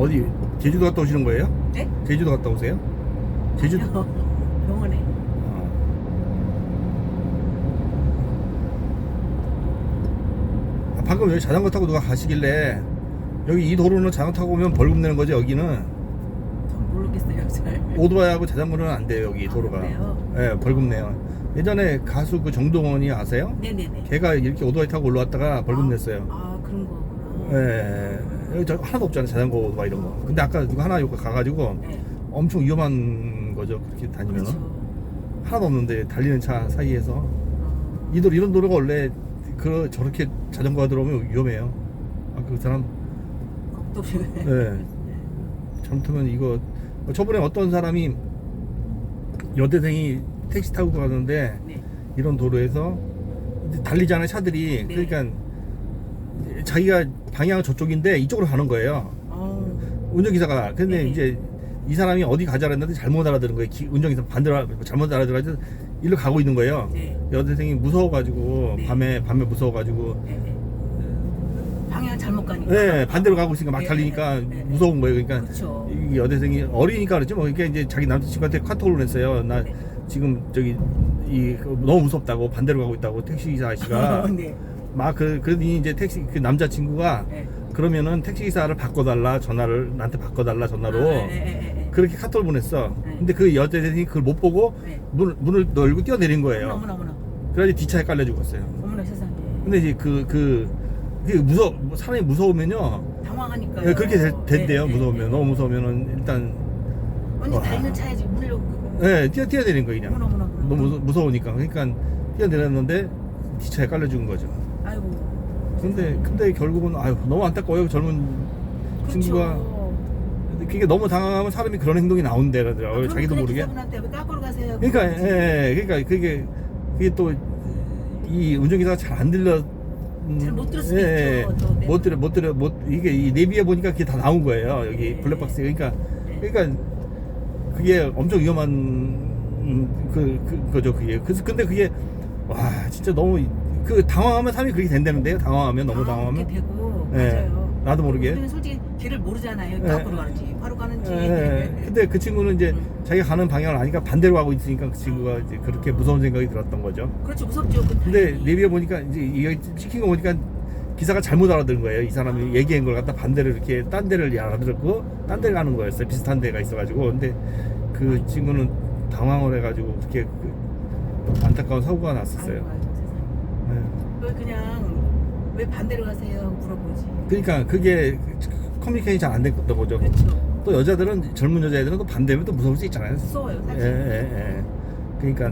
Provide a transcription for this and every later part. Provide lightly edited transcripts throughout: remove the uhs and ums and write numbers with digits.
어디 제주도 갔다 오시는 거예요? 네? 제주도 갔다 오세요? 제주도. 아니요. 병원에. 방금 여기 자전거 타고 누가 가시길래 여기 이 도로는 자전거 타고 오면 벌금 내는 거죠. 여기는 전 모르겠어요. 잘. 오토바이하고 자전거는 안 돼요. 여기 아, 도로가. 그래요? 예, 벌금 내요. 예전에 가수 그 정동원이 아세요? 네네네. 걔가 이렇게 오토바이 타고 올라왔다가 벌금 냈어요. 아 그런 거구나. 예, 여기 저 하나도 없잖아요. 자전거 오토바이 이런 거. 근데 아까 누가 하나 여기 가가지고 네. 엄청 위험한 거죠. 그렇게 다니면은 그렇죠. 하나도 없는데 달리는 차 사이에서 아, 이런 도로가 원래 저렇게 자전거가 들어오면 위험해요. 아, 그 사람 겁도 네. 잘못하면 이거 저번에 어떤 사람이 여대생이 택시 타고 가는데 네. 이런 도로에서 이제 달리잖아요 차들이. 네. 그러니까 자기가 방향은 저쪽인데 이쪽으로 가는 거예요. 운전기사가. 근데 네. 이제 이 사람이 어디 가자 그랬는데 잘못 알아들은 거예요. 운전기사 반대로 잘못 알아들어가지고 일로 가고 있는 거예요. 네. 여대생이 무서워가지고 네. 밤에 무서워가지고 네네. 방향 잘못 가니까. 네, 반대로 가고 있으니까 막 네, 달리니까 네, 네. 무서운 거예요. 그러니까 그렇죠. 이 여대생이 어리니까 그렇지 뭐. 그러니까 이제 자기 남자친구한테 카톡을 보냈어요. 나 네. 지금 저기 너무 무섭다고 반대로 가고 있다고 택시기사 아저씨가 네. 막 그러더니 이제 그 남자친구가 네. 그러면은 택시기사를 바꿔달라 전화를 나한테 바꿔달라 전화로 네. 그렇게 카톡을 보냈어. 네. 근데 그 여대생이 그걸 못 보고 네. 문을 열고 뛰어내린 거예요. 어머나. 그래가지고 뒷차에 깔려 죽었어요. 어머나 세상에. 근데 이제 그게 사람이 무서우면요. 당황하니까요. 예, 그렇게 된대요. 네, 무서우면. 네. 너무 무서우면은 일단 언니 달리는 차에 지금 물려고. 뛰어내린 거 그냥. 어머나. 너무 무서우니까. 그러니까 뛰어내렸는데 뒷차에 깔려 죽은 거죠. 아이고. 근데 결국은 아유 너무 안타까워요. 젊은 그렇죠. 친구가. 근데 그게 너무 당황하면 사람이 그런 행동이 나온대 그러더라고요. 자기도 모르게. 기사분한테 왜 까불어 가세요? 그러니까 그러니까 그게 또 이 운전기사가 잘 안 들려. 잘 못 들을 수도 있죠. 또 못 들어 이게 이 내비에 보니까 그게 다 나온 거예요. 여기 네. 블랙박스에. 네. 그러니까 그게 엄청 위험한 거죠. 그게. 그래서 근데 그게 와 진짜 너무 당황하면 사람이 그렇게 된다는데요. 당황하면 너무 당황하면. 그렇게 되고 네. 맞아요. 나도 모르게. 우리는 솔직히 길을 모르잖아요. 네. 앞으로 가는지 바로 가는지. 근데 그 친구는 이제 자기가 가는 방향을 아니까 반대로 가고 있으니까 그 친구가 이제 그렇게 무서운 생각이 들었던 거죠. 그렇죠. 무섭죠. 근데 내비에 보니까 이제 이거 시킨 거 보니까 기사가 잘못 알아들은 거예요. 이 사람이 얘기한 걸 갖다 반대로 이렇게 딴 데를 알아들었고 딴 데를 가는 거였어요. 비슷한 데가 있어가지고. 근데 그 친구는 당황을 해가지고 그렇게 안타까운 사고가 났었어요. 아이고, 세상에. 네. 왜 그냥 왜 반대로 가세요? 하고 물어보지. 그러니까 그게 커뮤니케이션이 잘 안 됐던 거죠. 그렇죠. 또 여자들은 젊은 여자애들은 또 반대면 또 무서울 수 있잖아요. 무서워요, 사실. 예. 그러니까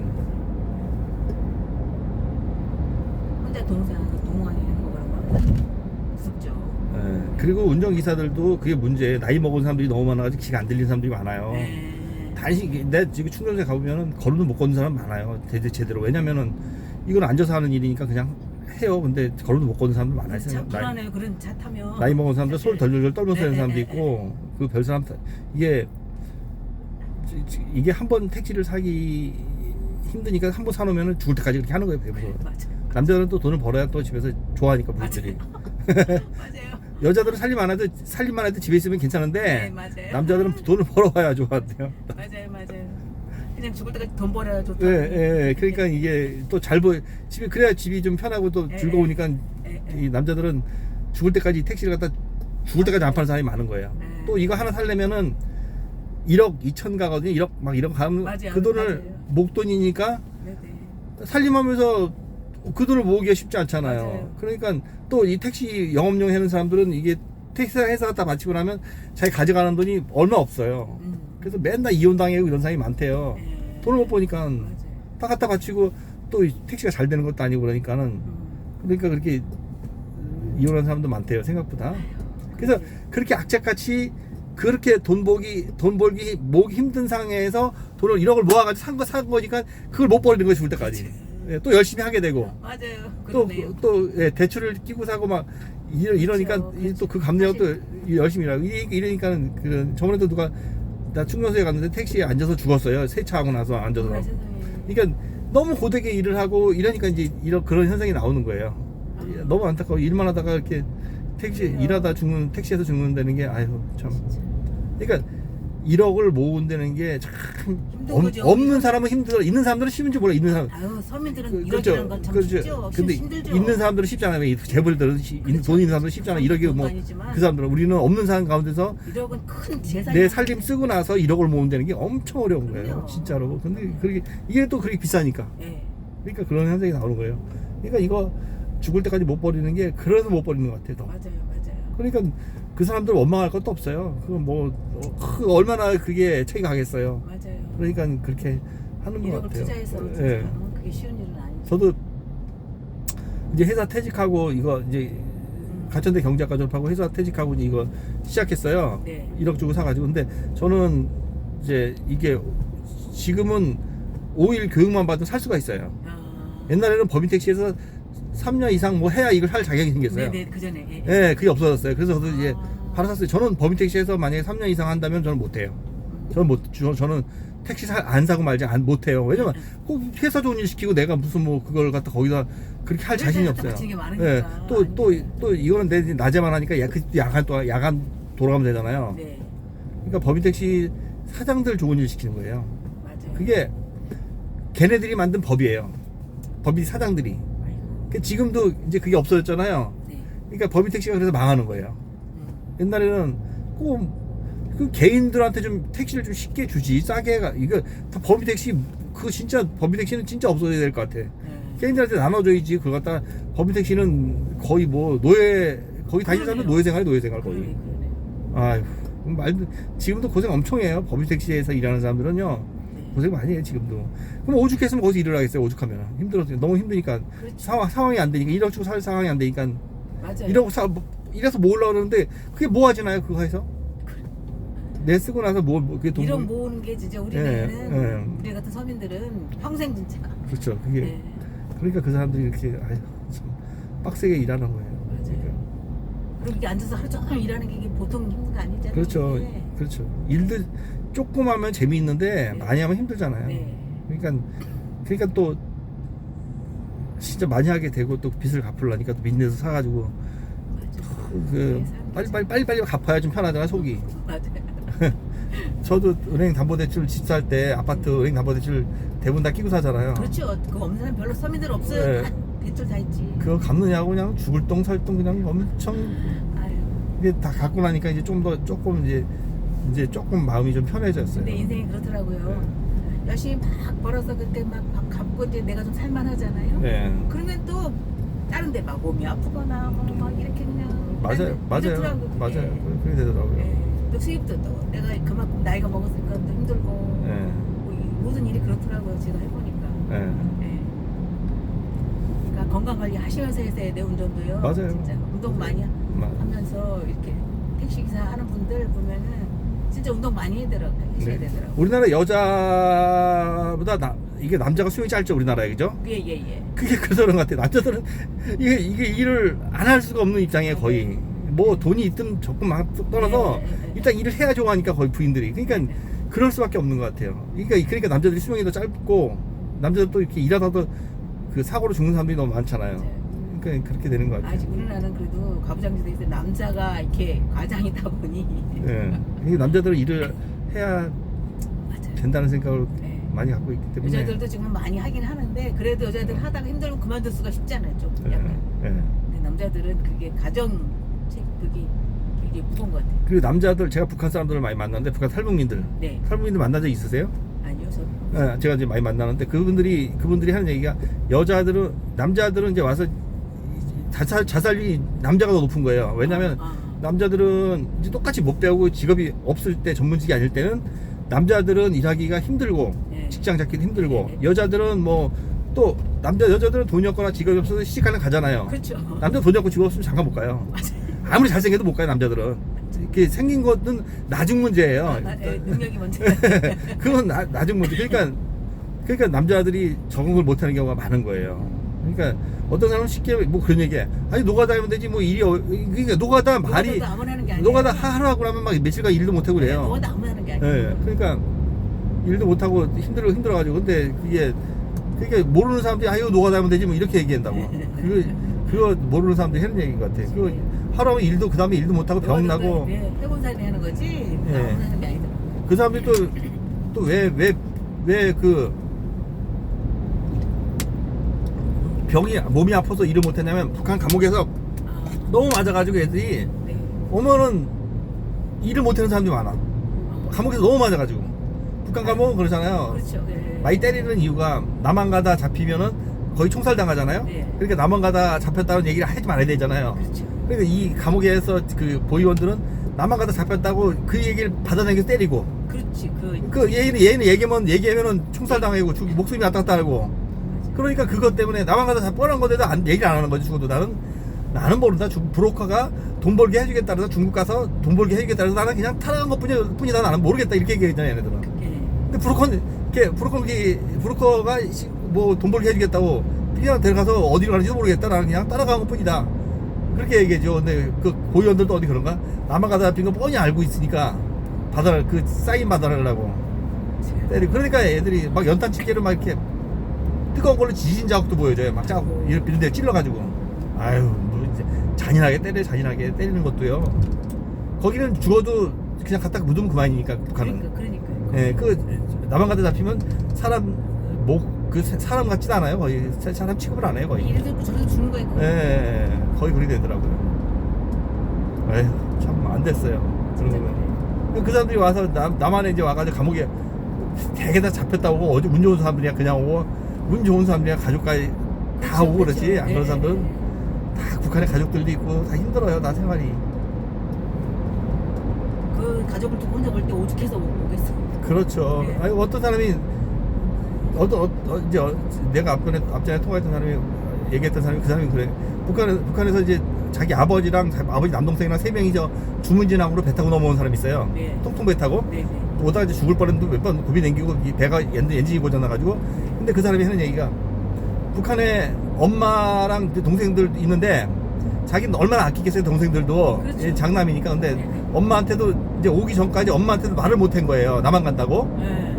혼자 동무하는 거라고 무섭죠. 그리고 운전기사들도 그게 문제예요. 나이 먹은 사람들이 너무 많아가지고 귀가 안 들리는 사람들이 많아요. 단식 내 지금 충전소에 가보면은 걸음도 못 걷는 사람 많아요. 제대로. 왜냐면은 이건 앉아서 하는 일이니까 그냥 해요. 근데 걸음도 못 걷는 사람들 많아요. 참 불안해요. 그런 차 타면. 나이 먹은 사람들 사실. 소리 덜덜덜 떨면서 하는 사람도 네. 있고 그 별 사람 이게 한 번 택시를 사기 힘드니까 한 번 사놓으면 죽을 때까지 그렇게 하는 거예요. 배부러. 맞아요. 남자들은 또 돈을 벌어야 또 집에서 좋아하니까 부부들이. 맞아요. 여자들은 살림만 해도 집에 있으면 괜찮은데 네, 맞아요. 남자들은 돈을 벌어봐야 좋아한대요. 맞아요. 그냥 죽을 때까지 돈 벌어야 좋다. 예. 그러니까 이게 또 집에 그래야 집이 좀 편하고 또 예, 즐거우니까 예. 이 남자들은 죽을 때까지 택시를 갖다 죽을 때까지 안 파는 사람이 많은 거예요. 예. 또 이거 하나 살려면은 1억 2천 가거든요. 1억 가면 맞아요. 그 돈을 맞아요. 목돈이니까 네네. 살림하면서 그 돈을 모으기가 쉽지 않잖아요. 맞아요. 그러니까 또 이 택시 영업용 하는 사람들은 이게 택시 회사 갖다 바치고 나면 자기 가져가는 돈이 얼마 없어요. 그래서 맨날 이혼당하고 이런 사람이 많대요. 예. 돈을 못 버니까 맞아요. 다 갖다 바치고 또 이 택시가 잘 되는 것도 아니고 그러니까는 그러니까 그렇게 이혼하는 사람도 많대요. 생각보다. 그래서 그렇게 악착같이 그렇게 돈 벌기 모으기 힘든 상황에서 돈을 1억을 모아가지고 산 거니까 그걸 못 버리는 거예요. 죽을 때까지. 예, 또 열심히 하게 되고 맞아요. 또 그러네요. 예, 대출을 끼고 사고 막 이러니까 그렇죠. 또 그 감내가 또 열심히 일하고 이러니까는 저번에도 누가 나 충전소에 갔는데 택시에 앉아서 죽었어요. 세차하고 나서 앉아서. 정말 세상에. 그러니까 너무 고되게 일을 하고 이러니까 이제 그런 현상이 나오는 거예요. 너무 안타까워. 일만 하다가 이렇게 택시 그래요. 일하다 죽는 택시에서 죽는다는 게 아유 참. 그러니까 1억을 모은다는 게 참 힘든 거죠. 없는 사람은 힘들어. 있는 사람들은 쉬운지 몰라. 있는 사람. 아유 서민들은 그렇죠. 이러지는 건참 쉽죠. 근데 힘들죠. 있는 사람들은 쉽잖아요. 이 재벌들은 그렇죠. 돈 있는 사람들은 쉽잖아. 1억이 돈도 뭐 아니지만 그 사람들은 우리는 없는 사람 가운데서 1억은 큰 재산이 내 살림 쓰고 나서 1억을 모은다는 게 엄청 어려운 거예요. 그럼요. 진짜로. 근데 그게 이게 또 그렇게 비싸니까. 예. 그러니까 그런 현상이 나오는 거예요. 그러니까 이거 죽을 때까지 못 버리는 게 그래서 못 버리는 것 같아요. 더. 맞아요. 맞아요. 그러니까 그 사람들 원망할 것도 없어요. 그건 뭐 얼마나 그게 책이 가겠어요. 맞아요. 그러니까 그렇게 하는 것 1억을 같아요. 투자해서 예. 투자하는 그게 쉬운 일은 아니죠. 저도 이제 회사 퇴직하고 이거 이제 가천대 경제학과 졸업하고 회사 퇴직하고 이제 이거 시작했어요. 네. 1억 주고 사가지고. 근데 저는 이제 이게 지금은 5일 교육만 받으면 살 수가 있어요. 아. 옛날에는 법인택시에서 3년 이상 뭐 해야 이걸 할 자격이 생겼어요. 네네 그 전에. 예. 예, 그게 없어졌어요. 그래서 저도 이제 아. 바로 샀어요. 저는 법인택시에서 만약에 3년 이상 한다면 저는 못해요. 저는 택시 안 사고 말지 못해요. 왜냐면 꼭 회사 좋은 일 시키고 내가 무슨 뭐 그걸 갖다 거기다 그렇게 할 자신이 없어요. 똑같은 게 많으니까. 예, 또 이거는 내 이제만 하니까 야간 돌아가면 되잖아요. 네. 그러니까 법인택시 사장들 좋은 일 시키는 거예요. 맞아요. 그게 걔네들이 만든 법이에요. 법인 사장들이. 아이고. 지금도 이제 그게 없어졌잖아요. 네. 그러니까 법인택시가 그래서 망하는 거예요. 옛날에는 꼭 그 개인들한테 좀 택시를 좀 쉽게 주지 싸게 이거 다 법인택시 그 진짜 법인택시는 진짜 없어져야 될 것 같아. 네. 개인들한테 나눠줘야지. 그걸 갖다 법인택시는 거의 뭐 노예 거기 다니는 사람은 노예생활 거의. 그러네. 아휴 말도 지금도 고생 엄청 해요. 법인택시에서 일하는 사람들은요 네. 고생 많이 해요 지금도. 그럼 오죽했으면 거기서 일을 하겠어요. 오죽하면 힘들어서 너무 힘드니까 그렇죠. 상황이 안 되니까 1억 주고 살 상황이 안 되니까 맞아요. 이래서 모으려고 그러는데 그게 뭐 하지나요 그거 해서 내 쓰고 나서 그게 돈 1억 모으는 게 진짜 우리는 예. 우리 같은 서민들은 평생 진짜. 그렇죠. 그게 네. 그러니까 그 사람들이 이렇게 아유 참 빡세게 일하는 거예요. 맞아요. 그리고 이게 앉아서 하루 종일 일하는 게 이게 보통 힘든 거 아니잖아요. 그렇죠. 네. 그렇죠. 일들 조금 하면 재미있는데 네. 많이 하면 힘들잖아요. 네. 그러니까 또 진짜 많이 하게 되고 또 빚을 갚으려니까 또 빚내서 사가지고 맞아요. 그 네, 빨리 갚아야 좀 편하잖아 속이. 맞아요. 저도 은행 담보대출 집살 때 아파트 은행 담보대출 대부분 다 끼고 사잖아요. 그렇죠. 그거 없는 사람 별로 서민들 없어요. 네. 다 대출 다 있지. 그거 갚느냐고 그냥 죽을 똥 살 똥 그냥 엄청 아유. 이게 다 갖고 나니까 이제 조금 이제 조금 마음이 좀 편해졌어요. 근데 인생이 그렇더라고요. 열심히 막 벌어서 그때 막 갚고 이제 내가 좀 살만하잖아요. 네. 그러면 또 다른 데 막 몸이 아프거나 막 이렇게 그냥 맞아요. 그렇게 되더라고요. 네. 또 수입도 또 내가 그만큼 나이가 먹었으니까 또 힘들고 네. 뭐 모든 일이 그렇더라고요. 제가 해보니까. 네. 네. 그러니까 건강 관리 하시면서 해야 돼 운전도요. 맞아요. 진짜 운동 많이 하면서 이렇게 택시 기사 하는 분들 보면은 진짜 운동 많이 하셔야 네. 되더라고요. 우리나라 여자보다 이게 남자가 수명이 짧죠 우리나라에 그죠? 예. 그게 그래서 그런 것 같아요. 남자들은 이게 일을 안 할 수가 없는 입장이에요 거의. 뭐 돈이 있든 적든 막 떠나서 네. 일단 일을 해야 좋아하니까 거의 부인들이. 그러니까 그럴 수밖에 없는 것 같아요. 그러니까 남자들이 수명이 더 짧고 남자들 또 이렇게 일하다도 그 사고로 죽는 사람들이 너무 많잖아요. 그러니까 그렇게 되는 것 같아요. 아직 우리나라는 그래도 가부장제도 있어요. 남자가 이렇게 과장이다 보니. 예. 이게 남자들은 일을 해야 맞아요. 된다는 생각을 네. 많이 갖고 있기 때문에. 여자들도 지금 많이 하긴 하는데 그래도 여자들 하다가 힘들면 그만둘 수가 쉽잖아요. 좀 예. 약간. 예. 근데 남자들은 그게 그게 되게 무거운 것 같아요. 그리고 남자들 제가 북한 사람들을 많이 만났는데 북한 탈북민들 네. 만난 적 있으세요? 아니요, 저. 예, 제가 이제 많이 만나는데 그분들이 하는 얘기가 남자들은 이제 와서 자살이 남자가 더 높은 거예요. 왜냐면 남자들은 이제 똑같이 못 배우고 직업이 없을 때 전문직이 아닐 때는 남자들은 일하기가 힘들고 네. 직장 잡기도 힘들고 네. 여자들은 뭐 또 여자들은 돈이 없거나 직업이 없어서 시집가는 가잖아요. 그렇죠. 남자 돈이 없고 직업 없으면 잠깐 못 가요. 맞아요. 아무리 잘생겨도 못 가요 남자들은. 이렇게 생긴 것은 나중 문제예요. 능력이 먼저. 그건 나중 문제. 그러니까 남자들이 적응을 못하는 경우가 많은 거예요. 그러니까 어떤 사람은 쉽게 뭐 그런 얘기해. 아니 노가다 하면 되지 뭐 일이 그러니까 노가다 말이 노가다도 아무나 하는 게 아니에요. 노가다 하루 하고 나면 막 며칠간 일도 못 하고 그래요. 노가다 아무나 하는 게 아니에요. 예. 그러니까 일도 못 하고 힘들어가지고 근데 그게 모르는 사람들이 아유 노가다 하면 되지 뭐 이렇게 얘기한다고. 그거 모르는 사람들이 하는 얘기인 것 같아. 그 하루 하면 일도 그 다음에 일도 못하고 병 나고. 네, 해본 사람이 하는 거지. 예. 나오는 사람이 아니다. 그 사람들이 또 왜 그 병이 몸이 아파서 일을 못했냐면 북한 감옥에서 아, 너무 맞아가지고 애들이 네. 오면은 일을 못하는 사람들이 많아. 감옥에서 너무 맞아가지고. 북한 감옥은 그러잖아요. 그렇죠. 네. 많이 때리는 이유가 남한 가다 잡히면은 거의 총살 당하잖아요. 네. 그러니까 남한 가다 잡혔다는 얘기를 하지 말아야 되잖아요. 그렇죠. 그러니까 이 감옥에서 그 보위원들은 남한 가다 잡혔다고 그 얘기를 받아내서 때리고, 그렇지. 그 얘는 얘기하면은 총살 당하고 목숨이 왔다 갔다 하고. 그러니까 그것 때문에 남한 가다 뻔한 건데도 얘기를 안 하는 거지. 죽어도 나는 모른다. 브로커가 돈 벌게 해주겠다 그래서 중국 가서 돈 벌게 해주겠다 그래서 나는 그냥 타락한 것 뿐이다. 나는 모르겠다. 이렇게 얘기했잖아, 얘네들은. 예. 근데 브로커가 뭐 돈 벌게 해주겠다고 그냥 데려가서 어디로 가는지도 모르겠다. 나는 그냥 따라간 것 뿐이다. 그렇게 얘기해줘. 근데 그 고위원들도 어디 그런가? 남한 가다 잡힌 거 뻔히 알고 있으니까 그 사인 받아달라고 때리. 그러니까 애들이 막 연탄 집게로 막 이렇게 뜨거운 걸로 지진 자국도 보여줘요. 막 자국 이런 데 찔러가지고. 아유, 뭐 이제 잔인하게 때리는 것도요. 거기는 죽어도 그냥 갖다 묻으면 그만이니까 북한은. 그러니까. 예, 그 남한 가다 잡히면 사람 사람 같지도 않아요. 거의 사람 취급을 안 해요. 거의. 이래도 저래도 주는 거예요. 예, 거의 그렇게 되더라고요. 에휴, 참 안 됐어요. 그런 거는. 그 사람들이 와서 남한에 이제 와가지고 감옥에 되게 다 잡혔다고 오고, 어디 운 좋은 사람들이야 그냥 오고, 운 좋은 사람들이야 가족까지 다 그렇죠, 오고 그렇지. 그렇죠. 안 그런 사람들은 네. 다 북한에 가족들도 있고 다 힘들어요. 나 생활이. 그 가족을 두고 혼자 볼 때 오죽해서 오겠어. 그렇죠. 네. 아니, 어떤 사람이 이제 내가 앞전에 통화했던 사람이 얘기했던 사람이 그 사람이 그래. 북한에서 이제 자기 아버지 남동생이랑 3명이 주문진항으로 배 타고 넘어온 사람이 있어요. 네. 통통 배 타고. 네. 오다가 이제 죽을 뻔했는데 몇 번 고비 냉기고 이 배가 엔진이 고장나가지고. 근데 그 사람이 하는 얘기가 북한에 엄마랑 동생들 있는데 자기는 얼마나 아끼겠어요. 동생들도. 그렇죠. 예, 장남이니까. 근데 네. 엄마한테도 이제 오기 전까지 엄마한테도 말을 못 한 거예요. 남한 간다고. 네.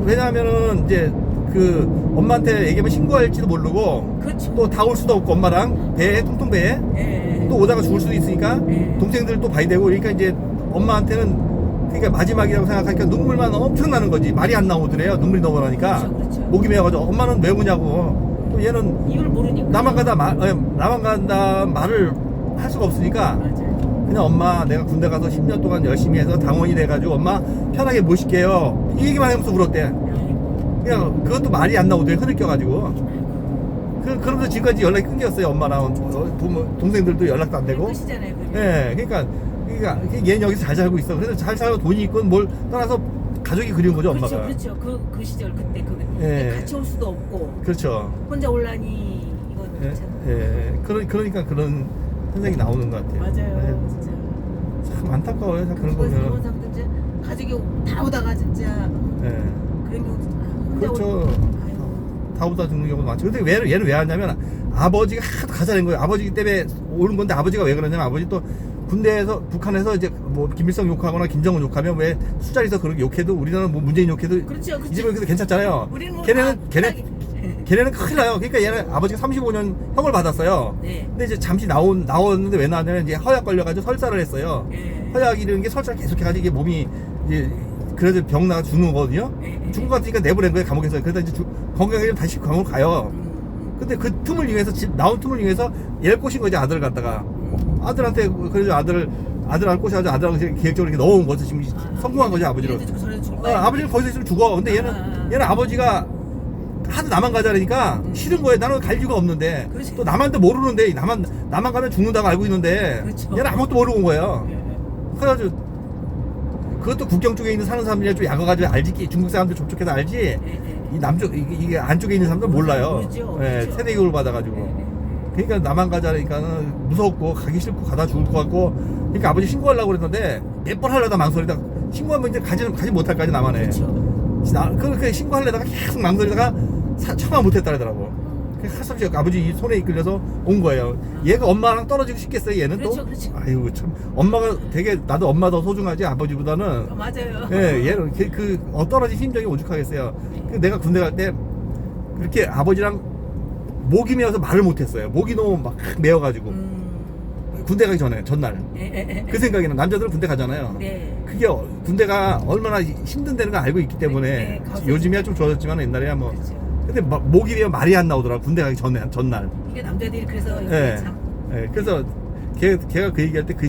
왜냐하면은 이제 그 엄마한테 얘기하면 신고할지도 모르고 그렇죠. 또 다 올 수도 없고 엄마랑 배에 통통배에 예. 또 오다가 죽을 수도 있으니까 네. 동생들 또 봐야 되고. 그러니까 이제 엄마한테는 그러니까 마지막이라고 생각하니까 눈물만 엄청 나는 거지. 말이 안 나오더래요. 눈물이 너무 나니까. 그렇죠. 목이 메어가지고 엄마는 왜 우냐고. 또 얘는 이걸 모르니까. 남한 간다 말을 할 수가 없으니까 맞아요. 그냥 엄마 내가 군대 가서 10년 동안 열심히 해서 당원이 돼가지고 엄마 편하게 모실게요. 이 얘기만 하면서 울었대. 아이고. 그냥 그것도 말이 안 나오더래. 흐느껴가지고. 그러면서 지금까지 연락이 끊겼어요. 엄마랑 부모 동생들도 연락도 안 되고. 끝이잖아요. 그게. 예, 그러니까 얘는 여기서 잘 살고 있어. 그래서 잘 살고 돈이 있건 뭘 떠나서 가족이 그리운 거죠. 그렇죠. 엄마가. 그렇죠. 그 시절 그때 예. 같이 올 수도 없고 그렇죠. 혼자 올라니 이건 예, 참. 예. 그러니까 그런 현상이 나오는 것 같아요. 맞아요. 진짜. 참 안타까워요. 참 그런 그래서 거는. 사람들 진짜 가족이 다 오다가 진짜 예. 그런 경우 혼자 그렇죠. 아이고. 다 오다 죽는 경우도 많죠. 근데 얘는 왜 왔냐면 아버지가 하도 가자는 거예요. 아버지 때문에 오는 건데 아버지가 왜 그러냐면 아버지 또 군대에서 북한에서 이제 뭐 김일성 욕하거나 김정은 욕하면 왜 술자리에서 그렇게 욕해도 우리나라는 뭐 문재인 욕해도 그렇죠. 이 집은 그래도 괜찮잖아요. 우리는 뭐 걔네는 큰일 나요. 그러니까 얘는 아버지가 35년 형을 받았어요. 네. 근데 이제 잠시 나왔는데 왜 나왔냐면 이제 허약 걸려가지고 설사를 했어요. 예. 허약이라는 게 설사를 계속 해가지고 이게 몸이 이제 그래서 병 나가 죽는 거거든요. 예. 죽은 것 같으니까 내보낸 거예요. 감옥에서. 그러다 이제 건강해지면 다시 감옥 가요. 근데 그 틈을 이용해서 나온 틈을 이용해서 얘를 꼬신 거지. 아들을 갖다가 아들한테 그래서 아들을 꼬셔가지고 아들하고 계획적으로 이렇게 넣어온 거죠. 지금 성공한 거죠. 아버지를. 얘도 저래도 죽을 거야. 아버지는 거기서 있으면 죽어. 근데 얘는 아버지가 하도 나만 가자니까 싫은 거예요. 나는 갈 이유가 없는데. 그렇지. 또 남한테 모르는데 나만 가면 죽는다고 알고 있는데 그렇죠. 얘는 아무것도 모르고 온 거예요. 예. 그래가지고 그것도 국경 쪽에 있는 사는 사람들이 좀 약어가지고 알지. 중국 사람들 접촉해서 알지. 예. 이 남쪽 이게 안쪽에 있는 사람들은 몰라요. 모르죠. 예, 모르죠. 세대 교육을 받아가지고. 예. 그러니까 나만 가자니까는 무섭고 가기 싫고 가다 죽을 것 같고. 그러니까 아버지 신고하려고 그랬는데 몇 번 하려다 망설이다 신고하면 이제 가지 못할까지 남아네. 그렇죠. 그렇게 신고하려다가 계속 망설이다가 처마 못했다 그러더라고. 할수없이 아버지 이 손에 이끌려서 온 거예요. 얘가 엄마랑 떨어지고 싶겠어요. 얘는 그렇죠, 또. 그렇죠. 아유 참 엄마가 되게 나도 엄마 더 소중하지 아버지보다는. 맞아요. 예, 얘는 떨어진 심정이 오죽하겠어요. 내가 군대 갈 때 그렇게 아버지랑 목이 메어서 말을 못했어요. 목이 너무 막 메어가지고 군대 가기 전에 전날 그 생각에는 남자들은 군대 가잖아요. 네. 그게 군대가 얼마나 힘든다는 걸 알고 있기 때문에 네, 요즘이야 좀 좋아졌지만 옛날에야 뭐 그렇죠. 근데 목이 메어 말이 안 나오더라고 군대 가기 전날. 이게 남자들이 그래서 이렇게 예. 참. 예, 그래서 걔가 그 얘기할 때 그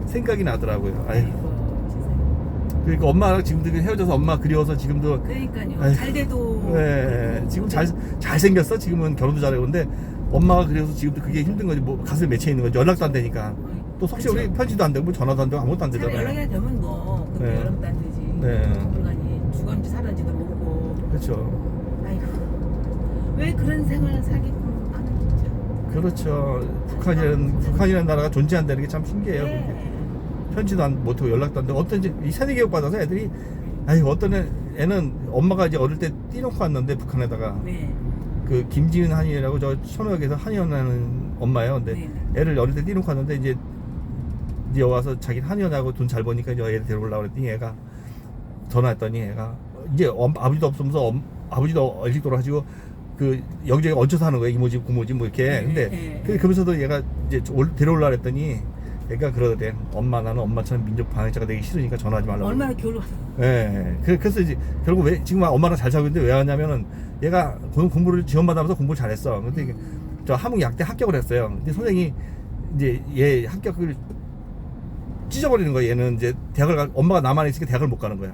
생각이 나더라고요. 아유. 아이고, 세상에. 그러니까 엄마랑 지금도 헤어져서 엄마 그리워서 지금도 그러니까요. 아이고. 잘 돼도. 예, 지금 잘생겼어. 지금은 결혼도 잘하고 근데 엄마가 그래서 지금도 그게 힘든 거지. 뭐 가슴에 맺혀 있는 거지. 연락도 안 되니까. 또 석시 우리 편지도 안 되고 뭐 전화도 안 되고 아무것도 안 차라리 되잖아요. 연락이 되면 뭐 그때 네. 연락도 안 되지. 네. 인간이 죽었는지 살았는지도 모르고. 그렇죠. 아이고. 왜 그런 생활을 살게끔 하는 진짜. 그렇죠. 북한이라는 나라가 존재한다는 게 참 신기해요. 네. 편지도 안 못하고 연락도 안 되고 어떤 이제 이 세대 교육 받아서 애들이 아유 어떤 애는 엄마가 이제 어릴 때 띠놓고 왔는데 북한에다가 네. 그 김지은 한의라고 저 천호역에서 한의원하는 엄마예요. 근데 네. 애를 어릴 때 띠놓고 왔는데 이제 와서 자기 한의원하고 돈 잘 버니까 이제 애를 데려오려고 그랬더니 얘가 전화했더니 애가 이제 아버지도 없으면서 아버지도 일찍 돌아가시고 그 여기저기 얹혀서 하는 거예요. 이모집 구모집 뭐 이렇게. 네, 근데 네. 그러면서도 얘가 이제 데려오려고 그랬더니 얘가 그러대. 엄마 나는 엄마처럼 민족 방해자가 되기 싫으니까 전화하지 말라고. 얼마나 교류. 예. 그래서 이제 결국 왜 지금 엄마랑 잘 살고 있는데 왜 왔냐면은 얘가 공부를 지원받아서 공부를 잘했어. 근데 이게 저 한국약대 합격을 했어요. 근데 선생님이 이제 얘 합격을 찢어버리는 거야. 얘는 이제 엄마가 남한에 있으니까 대학을 못 가는 거야.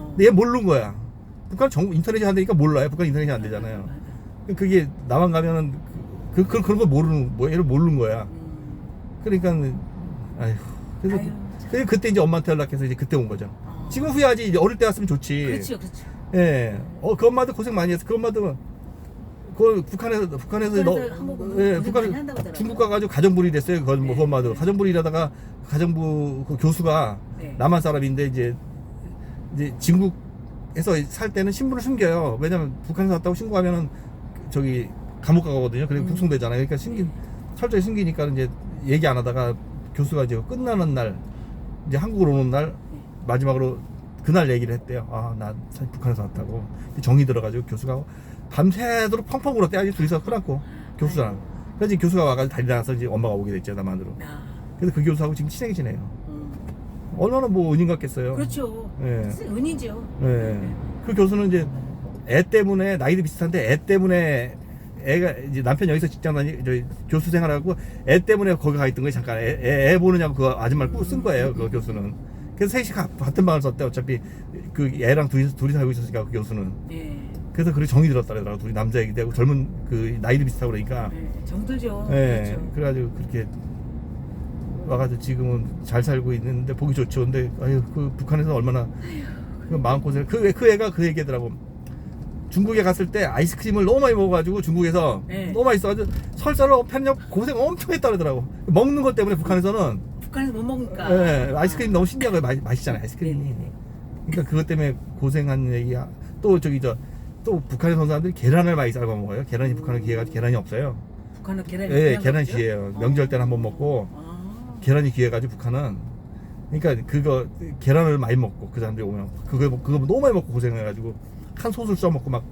근데 얘 모르는 거야. 북한 인터넷이 안 되니까 몰라요. 북한 인터넷이 안 되잖아요. 그게 남한 가면은 그런 거 얘를 모르는 거야. 그러니까 아휴. 그래서 아유, 그때 이제 엄마한테 연락해서 이제 그때 온 거죠. 지금 후회하지. 이제 어릴 때 왔으면 좋지. 그렇죠, 그렇죠. 예. 그 엄마도 고생 많이 했어. 그 엄마도 북한에서 중국 가가지고 가정부리 됐어요. 그 네. 엄마도 가정부리 일하다가 가정부 그 교수가 네. 남한 사람인데 이제 진국에서 살 때는 신분을 숨겨요. 왜냐면 북한에서 왔다고 신고하면은 저기 감옥 가거든요. 그리고 북송되잖아요. 그러니까 철저히 숨기니까 이제 얘기 안 하다가 교수가 이제 끝나는 날 이제 한국으로 오는 날 마지막으로 그날 얘기를 했대요. 아, 나 사실 북한에서 왔다고. 정이 들어가지고 교수가 밤새도록 펑펑 울었대. 아주 둘이서 끌안고 교수랑. 그래서 이제 교수가 와가지고 다리 나가서 이제 엄마가 오게 됐죠, 남한으로. 그래서 그 교수하고 지금 친하게 지내요. 얼마나 뭐 은인 같겠어요. 그렇죠. 예. 은이죠. 예. 그 교수는 이제 애 때문에 나이도 비슷한데 애 때문에 애가 이제 남편 여기서 직장 교수 생활하고 애 때문에 거기 가 있던 거예요. 잠깐 애 보느냐고 그 아줌마를 쓴 거예요. 그 교수는. 그래서 셋이 같은 방을 썼대. 어차피 그 애랑 둘이 살고 있었으니까 그 교수는. 네. 그래서 그렇게 정이 들었다더라고. 둘이 남자이기 때문에 젊은 그 나이도 비슷하고 그러니까. 네. 정들죠. 예. 그렇죠. 그래가지고 그렇게 와가지고 지금은 잘 살고 있는데 보기 좋죠. 근데 아유 그 북한에서 얼마나 그 마음고생. 그 애가 그 얘기하더라고. 중국에 갔을 때 아이스크림을 너무 많이 먹어가지고 중국에서 네. 너무 맛있어가지고 설사로 편의점 고생 엄청 했다 그러더라고. 먹는 것 때문에 북한에서는 북한에서 못 먹으니까. 예, 아이스크림 너무 신기한 거예요. 맛있잖아요 아이스크림이. 네네네. 그러니까 그것 때문에 고생한 얘기야. 또 또 북한에 선 사람들이 계란을 많이 삶아 먹어요. 계란이 북한은 기회가 계란이 없어요. 북한은 계란이 예, 귀한 계란이 거죠? 귀해요. 명절 때는 한번 먹고 아. 계란이 귀해가지고 북한은. 그러니까 그거 계란을 많이 먹고 그 사람들이 오면 그거 너무 많이 먹고 고생해가지고 한 솥을 써먹고 막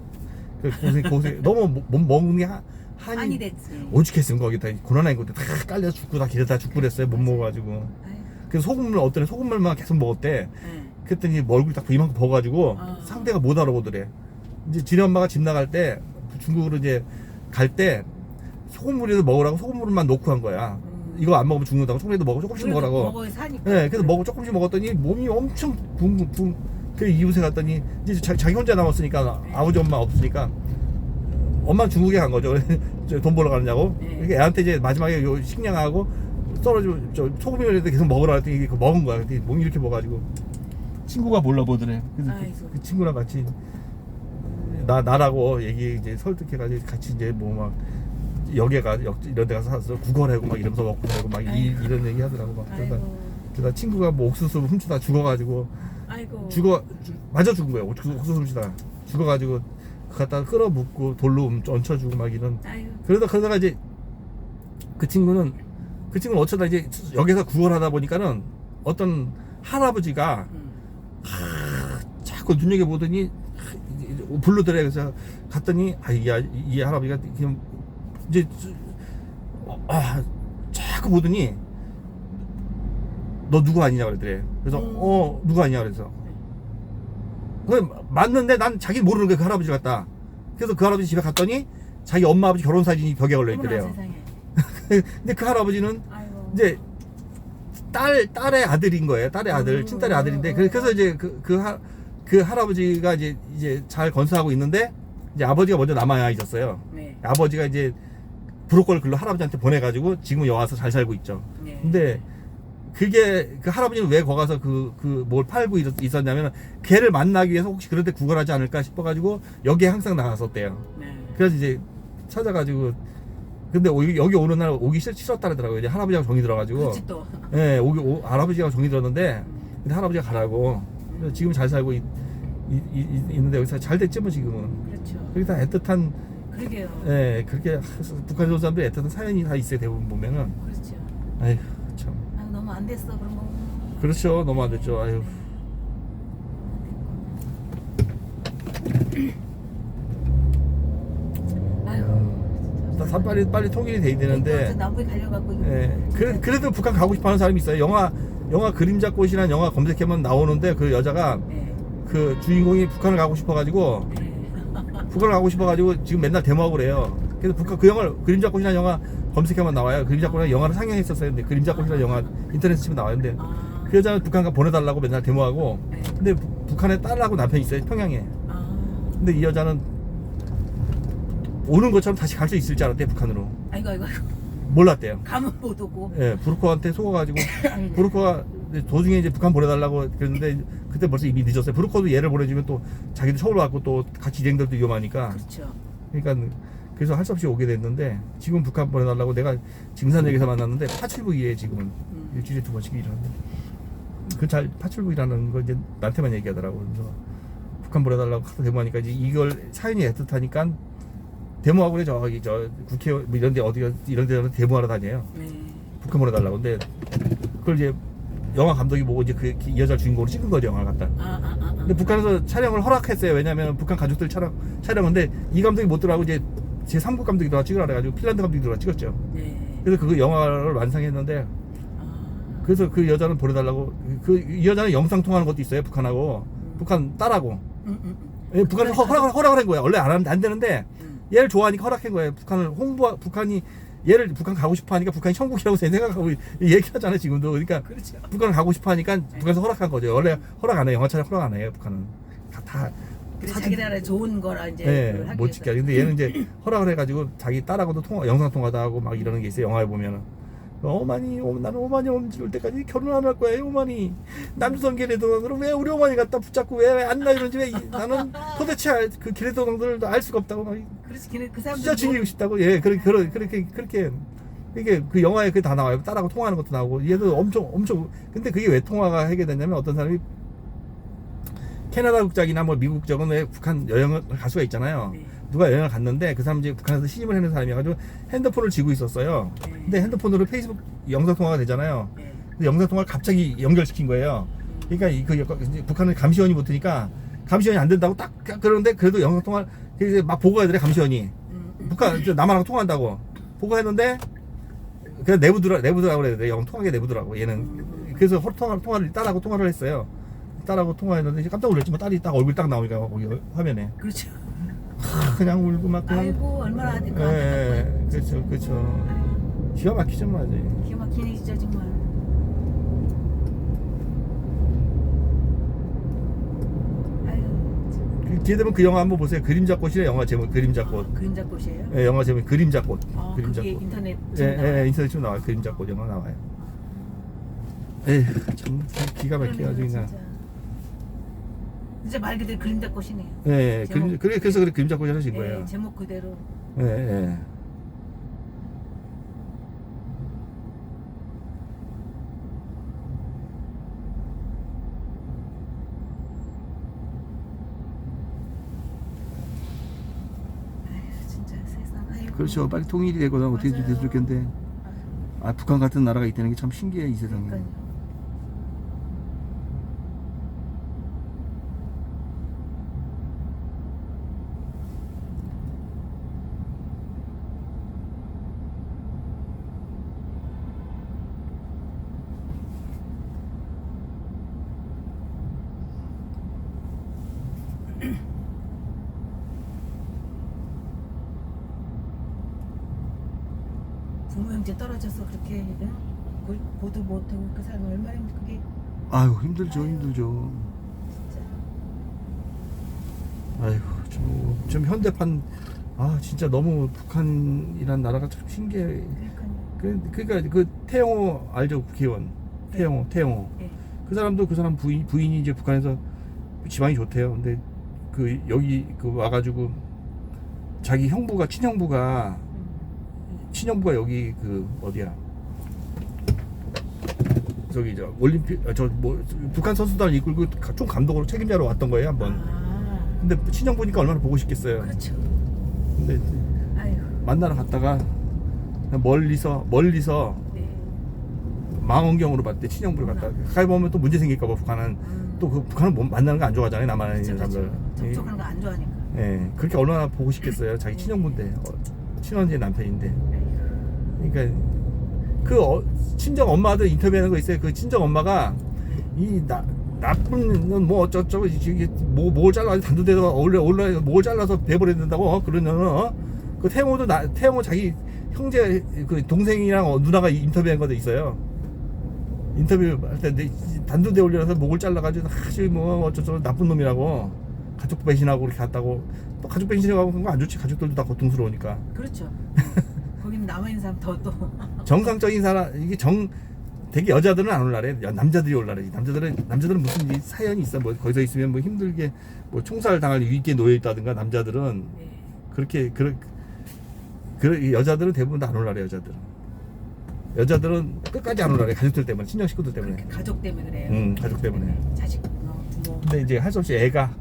고생 너무 먹는 게 한이 됐지. 오죽했으면 거기다 고난한 것도 다 깔려 죽고 다 기르다 죽고 그랬어요. 못 먹어가지고. 아유. 그래서 소금물만 계속 먹었대. 네. 그랬더니 얼굴 딱 이만큼 버가지고 아. 상대가 못 알아보더래. 이제 지네 엄마가 집 나갈 때 중국으로 이제 갈 때 소금물에도 먹으라고 소금물만 놓고 한 거야. 이거 안 먹으면 죽는다고 소금에도 먹어 조금씩 먹으라고. 먹어야 사니까. 네, 그래서 조금씩 먹었더니 몸이 엄청 그 이웃에 갔더니 이제 자기 혼자 남았으니까 아버지 엄마 없으니까 엄마 중국에 간 거죠. 돈 벌러 가느냐고. 네. 그러니까 애한테 이제 마지막에 요 식량하고 떨어지면 소금이라도 계속 먹으라 했더니 그거 먹은 거야. 그랬더니 몸이 이렇게 먹어가지고 친구가 몰라보더래. 그래서 그 친구랑 같이 나라고 이제 설득해가지고 같이 이제 뭐 막 이런 데 가서 사서 구걸하고 막 이러면서 먹고 살고 막 이런 얘기 하더라고. 막 그러다 친구가 뭐 옥수수 훔치다 죽어가지고 아이고. 맞아 죽은 거예요. 옥수수 훔치다 죽어가지고 갖다 끌어묻고 돌로 얹혀주고 막 이런. 아이고. 그러다가 이제 그 친구는 어쩌다 이제 여기서 구걸하다 보니까는 어떤 할아버지가 자꾸 눈여겨보더니 불러들여. 그래서 갔더니 이 할아버지가 그냥 이제 자꾸 보더니 너 누구 아니냐 그러더래. 그래서 누구 아니냐 그래서 그 맞는데 난 자기 모르는 거야 그 할아버지 같다. 그래서 그 할아버지 집에 갔더니 자기 엄마 아버지 결혼 사진이 벽에 걸려 어머나 있더래요. 세상에. 근데 그 할아버지는 아이고. 이제 딸의 아들인 거예요. 딸의 아들, 친딸의 아들인데 그래서 이제 그 할아버지가 이제 잘 건사하고 있는데 이제 아버지가 먼저 남아야 있었어요. 네. 아버지가 이제 브로커를 글로 할아버지한테 보내가지고 지금 여기 와서 잘 살고 있죠. 네. 근데 그게 그 할아버지는 왜 거기 가서 뭘 팔고 있었냐면 걔를 만나기 위해서 혹시 그런데 구걸하지 않을까 싶어가지고 여기에 항상 나갔었대요. 네. 그래서 이제 찾아가지고 근데 여기 오는 날 오기 싫었다 그러더라고요. 이제 할아버지하고 정이 들어가지고. 그렇지 또. 예, 할아버지하고 정이 들었는데 근데 할아버지가 가라고. 그래서 지금 잘 살고 있는데 여기서 잘 됐지 뭐 지금은. 그렇죠. 그게 다 애틋한 그러게요. 예, 그렇게 북한 사람들이 애틋한 사연이 다 있어요. 대부분 보면은. 그렇죠. 아휴 참. 아, 너무 안 됐어 그런 거. 그렇죠. 너무 안 됐죠. 아휴. 아유. 빨리 통일이 돼야 되는데. 남북에 갈려갖고. 예. 그래도 북한 가고 싶어하는 사람이 있어요. 영화 그림자꽃이라는 영화 검색하면 나오는데 그 여자가 네. 그 주인공이 북한을 가고 싶어가지고 네. 북한을 가고 싶어가지고 지금 맨날 데모하고 그래요. 그래서 북한 그 영화 그림자꽃이라는 영화 검색하면 나와요. 그림자꽃이라는 영화를 상영했었어요. 근데 그림자꽃이라는 영화 인터넷에 치면 나오는데 아. 그 여자는 북한 가 보내달라고 맨날 데모하고. 네. 근데 북한에 딸하고 남편이 있어요. 평양에. 아. 근데 이 여자는 오는 것처럼 다시 갈 수 있을 줄 알았대 북한으로. 아이고. 몰랐대요. 가면 못 오고. 예, 브루커한테 속아가지고 브루커가 도중에 이제 북한 보내달라고 그랬는데 그때 벌써 이미 늦었어요. 브루커도 얘를 보내주면 또 자기도 처벌 받고 또 같이 진행들도 위험하니까. 그렇죠. 그러니까 그래서 할 수 없이 오게 됐는데 지금 북한 보내달라고 내가 증산역에서 만났는데 파출부에 지금은 일주일에 2번씩 일하는데 파출부 일하는 거 이제 나한테만 얘기하더라고. 그래서 북한 보내달라고 하도 데모하니까 이제 이걸 사연이 애틋하니까 데모하고 그래 저 국회 이런데 이런 데는 데모하러 다녀요. 네. 북한 보내달라고. 근데 그걸 이제 영화 감독이 보고 이제 이 여자 주인공으로 찍은 거죠 영화 갖다. 근데 북한에서 촬영을 허락했어요. 왜냐면 북한 가족들 촬영인데 이 감독이 못 들어가고 이제 제 3국 감독이 들어가 찍으라 그래가지고 핀란드 감독이 들어가 찍었죠. 네. 그래서 그 영화를 완성했는데 그래서 그 여자는 보내달라고 이 여자는 영상 통화하는 것도 있어요 북한하고 북한 딸하고. 예, 북한에서 허락을 한 거야. 원래 안 되는데 얘를 좋아하니까 허락한 거예요. 북한이 얘를 북한 가고 싶어 하니까 북한이 천국이라고 생각하고 얘기하잖아요 지금도. 그러니까 그렇죠. 북한을 가고 싶어 하니까 북한에서 허락한 거죠. 원래 허락 안 해요. 영화 촬영 허락 안 해요. 북한은 다 자기 나라에 좋은 거라 이제 네, 못 지켜. 근데 얘는 이제 허락을 해가지고 자기 딸하고도 영상 통화도 하고 막 이러는 게 있어요. 영화에 보면은. 나는 오마니 엄지를 때까지 결혼 안 할 거야. 오마니 남조선 기레도당들은 왜 우리 오마니 갖다 붙잡고 왜 안 나 이러는지 나는 도대체 그 기레도당들도 알 수가 없다고 막. 그렇지. 그 사람들 진짜 죽이고 싶다고. 예, 그렇게 이게 그 영화에 그게 다 나와요. 딸하고 통화하는 것도 나오고 얘도 엄청. 근데 그게 왜 통화가 하게 됐냐면 어떤 사람이 캐나다 국적이나 뭐 미국 국적은 왜 북한 여행을 갈 수가 있잖아요. 네. 누가 여행을 갔는데 그 사람이 이제 북한에서 시집을 해는 사람이어가지고 핸드폰을 쥐고 있었어요. 네. 근데 핸드폰으로 페이스북 영상 통화가 되잖아요. 네. 근데 영상 통화를 갑자기 연결시킨 거예요. 그러니까 북한은 감시원이 붙으니까 감시원이 안 된다고 딱 그러는데 그래도 영상 통화를 막 보고해야 감시원이. 북한 남한하고 통화한다고 보고했는데 그냥 내부더라고 그래야 돼. 영 통화하게 내부더라고 얘는. 그래서 통화를 딸하고 통화를 했어요. 딸하고 통화했는데 이제 깜짝 놀랐지만 딸이 딱 얼굴 딱 나오니까 거기 화면에. 그렇죠. 그냥 울고 막 그냥. 아이고 얼마나 안될까. 예, 그렇죠. 기가 막히죠, 맞아. 기가 막히네 진짜 정말. 아유. 뒤에 되면 그 영화 한번 보세요. 그림자꽃이래 영화 제목 그림자꽃. 그림자꽃이에요? 예, 영화 제목 그림자꽃. 그게 그림자꽃. 인터넷 예, 인터넷 치면 나와요. 그림자꽃 영화 나와요. 에이, 참 기가 막혀가지고 그냥. 진짜 말 그대로 그림자꽃이네요. 예, 그래서 그림자꽃이 하신 예, 거예요. 제목 그대로. 예. 아유 진짜 세상. 아이고. 그렇죠. 빨리 통일이 되거나 어떻게 맞아요. 됐을 텐데. 아, 북한 같은 나라가 있다는 게 참 신기해 이 세상에. 그러니까요. 부모 형제 떨어져서 그렇게 보도 못하고 그 사람 얼마나 그게 아유 힘들죠 힘들죠. 진짜. 아이고 좀 현대판 진짜 너무 북한이란 나라가 참 신기해. 그러니까요. 그러니까 그 태영호 알죠 국회의원 태영호 네. 그 사람도 그 사람 부인이 이제 북한에서 지방이 좋대요. 근데 그 여기 그 와가지고 자기 형부가 친형부가 여기 그 어디야 저기 저 올림픽 저 뭐 북한 선수단을 이끌고 좀 감독으로 책임자로 왔던 거예요 한번. 근데 친형부니까 얼마나 보고 싶겠어요. 그렇죠. 근데 아유. 만나러 갔다가 그냥 멀리서 네. 망원경으로 봤대. 친형부를 갔다 가까이 보면 또 문제 생길까 봐 북한은 또 그 북한은 만나는 거 안 좋아하잖아요 남한에 있는 사람들. 접촉하는 거 안 좋아하니까. 예, 그렇게 얼마나 보고 싶겠어요. 자기 친형부인데 친언니 남편인데. 그러니까 친정 엄마들 인터뷰하는 거 있어요. 그 친정 엄마가 이 나쁜 뭐 어쩌고 뭘 잘라가지고 단두대다가 올라 뭘 잘라서 배버려야 된다고 그러면은 그 태영호 자기 형제 그 동생이랑 누나가 인터뷰한 것도 있어요. 인터뷰 할 때 단두대 올려서 목을 잘라가지고 아주 뭐 어쩌고 나쁜 놈이라고 가족 배신하고 그렇게 갔다고. 또 가족 배신하고 그런 거 안 좋지. 가족들도 다 고통스러우니까. 그렇죠. 거기는 남아있는 사람 더 정상적인 사람 이게 되게 여자들은 안 올라래. 남자들이 올라래. 남자들은 무슨 사연이 있어. 뭐 거기서 있으면 뭐 힘들게 뭐 총살 당할 위기에 놓여 있다든가 남자들은 네. 그렇게 여자들은 대부분 다 안 올라래. 여자들은 끝까지 안 올라래. 가족들 때문에 친정 식구들 때문에. 가족 때문에 그래요. 가족 때문에. 자식 부모. 근데 이제 할 수 없이 애가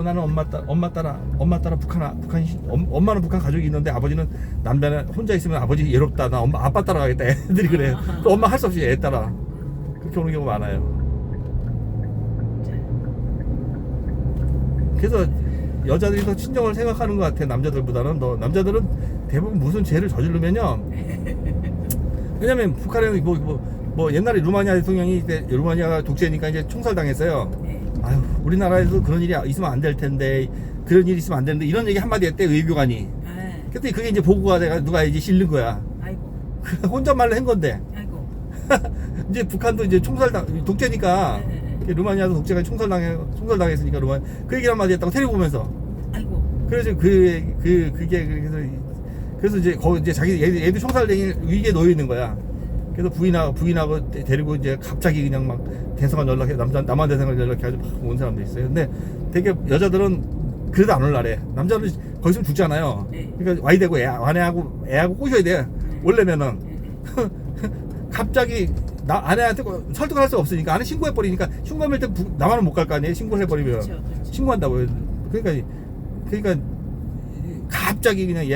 나는 엄마 따라 엄마는 북한 가족이 있는데 아버지는 남자는 혼자 있으면 아버지 외롭다. 나 아빠 따라가겠다. 애들이 그래. 또 엄마 할 수 없이 애 따라. 그렇게 오는 경우 많아요. 그래서 여자들이 더 친정을 생각하는 것 같아. 남자들보다는. 남자들은 대부분 무슨 죄를 저지르면요. 왜냐면 북한에는 뭐 옛날에 루마니아 대통령이 루마니아가 독재니까 이제 총살당했어요. 아유, 우리나라에서 그런 일이 있으면 안 될 텐데, 그런 일이 있으면 안 되는데, 이런 얘기 한마디 했대, 외교관이. 그때 그게 이제 보고가 돼가 누가 이제 실는 거야. 아이고. 혼잣말로 한 건데. 아이고. 이제 북한도 이제 독재니까, 루마니아도 독재가 총살당했으니까, 그 얘기를 한마디 했다고 텔레비 보면서. 아이고. 그래서 그래서 이제 자기 애들 총살당일 위기에 놓여 있는 거야. 그래서 부인하고 데리고 이제 갑자기 그냥 막 대사관 연락해 남한 대사관 연락해가지고 막 온 사람도 있어요. 근데 되게 여자들은 그래도 안 올라래. 남자는 거기 있으면 죽잖아요. 그러니까 와이 되고 애하고 꼬셔야 돼. 원래면은 갑자기 아내한테 설득을 할 수 없으니까 아내 신고해 버리니까 신고할 때 남한은 못 갈 거 아니에요. 신고를 해버리면 그렇죠. 신고한다고요. 그러니까 갑자기 그냥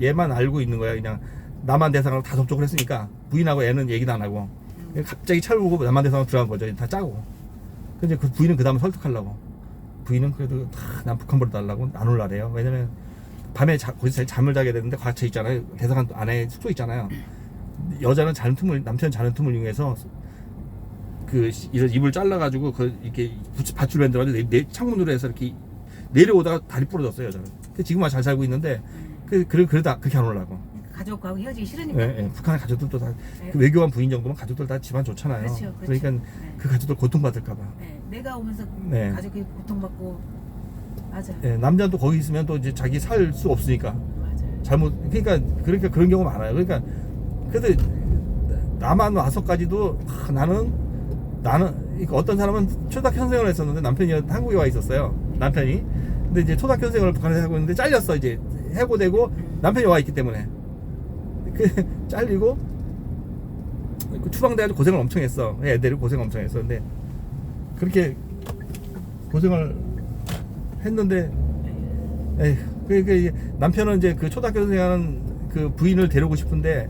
얘만 알고 있는 거야. 그냥 남한 대상으로 다 접촉을 했으니까 부인하고 애는 얘기도 안 하고 갑자기 차를 보고 남한 대상으로 들어간 거죠. 다 짜고. 근데 그 부인은 그 다음에 설득하려고. 부인은 그래도 난 북한보로 달라고 안 올라래요. 왜냐면 밤에 거기서 잠을 자게 되는데 갇혀 있잖아요. 대사관 안에 숙소 있잖아요. 여자는 남편은 자는 틈을 이용해서 이런 이불 잘라가지고 이렇게 밧줄 만들어가지고 창문으로 해서 이렇게 내려오다가 다리 부러졌어요. 여자는. 지금은 잘 살고 있는데 그러다 그렇게 안 올라고. 가족하고 헤어지기 싫으니까. 네, 북한의 가족들도 다 그 외교관 부인 정도면 가족들 다 집안 좋잖아요. 그렇죠. 그러니까 그 가족들 고통받을까봐. 내가 오면서 가족이 고통받고. 맞아. 남자도 거기 있으면 또 이제 자기 살 수 없으니까. 맞아요. 그러니까 그런 경우 많아요. 그러니까 그래도 남한 와서까지도 나는 그러니까 어떤 사람은 초등학교 생활을 했었는데 남편이 한국에 와 있었어요. 남편이. 근데 이제 초등학교 생활을 북한에서 하고 있는데 잘렸어. 이제 해고되고 남편이 와 있기 때문에. 잘리고 추방돼가지고 고생을 엄청 했어. 애들이 고생 엄청 했어. 근데 그렇게 고생을 했는데 남편은 이제 그 초등학교 선생하는 그 부인을 데려오고 싶은데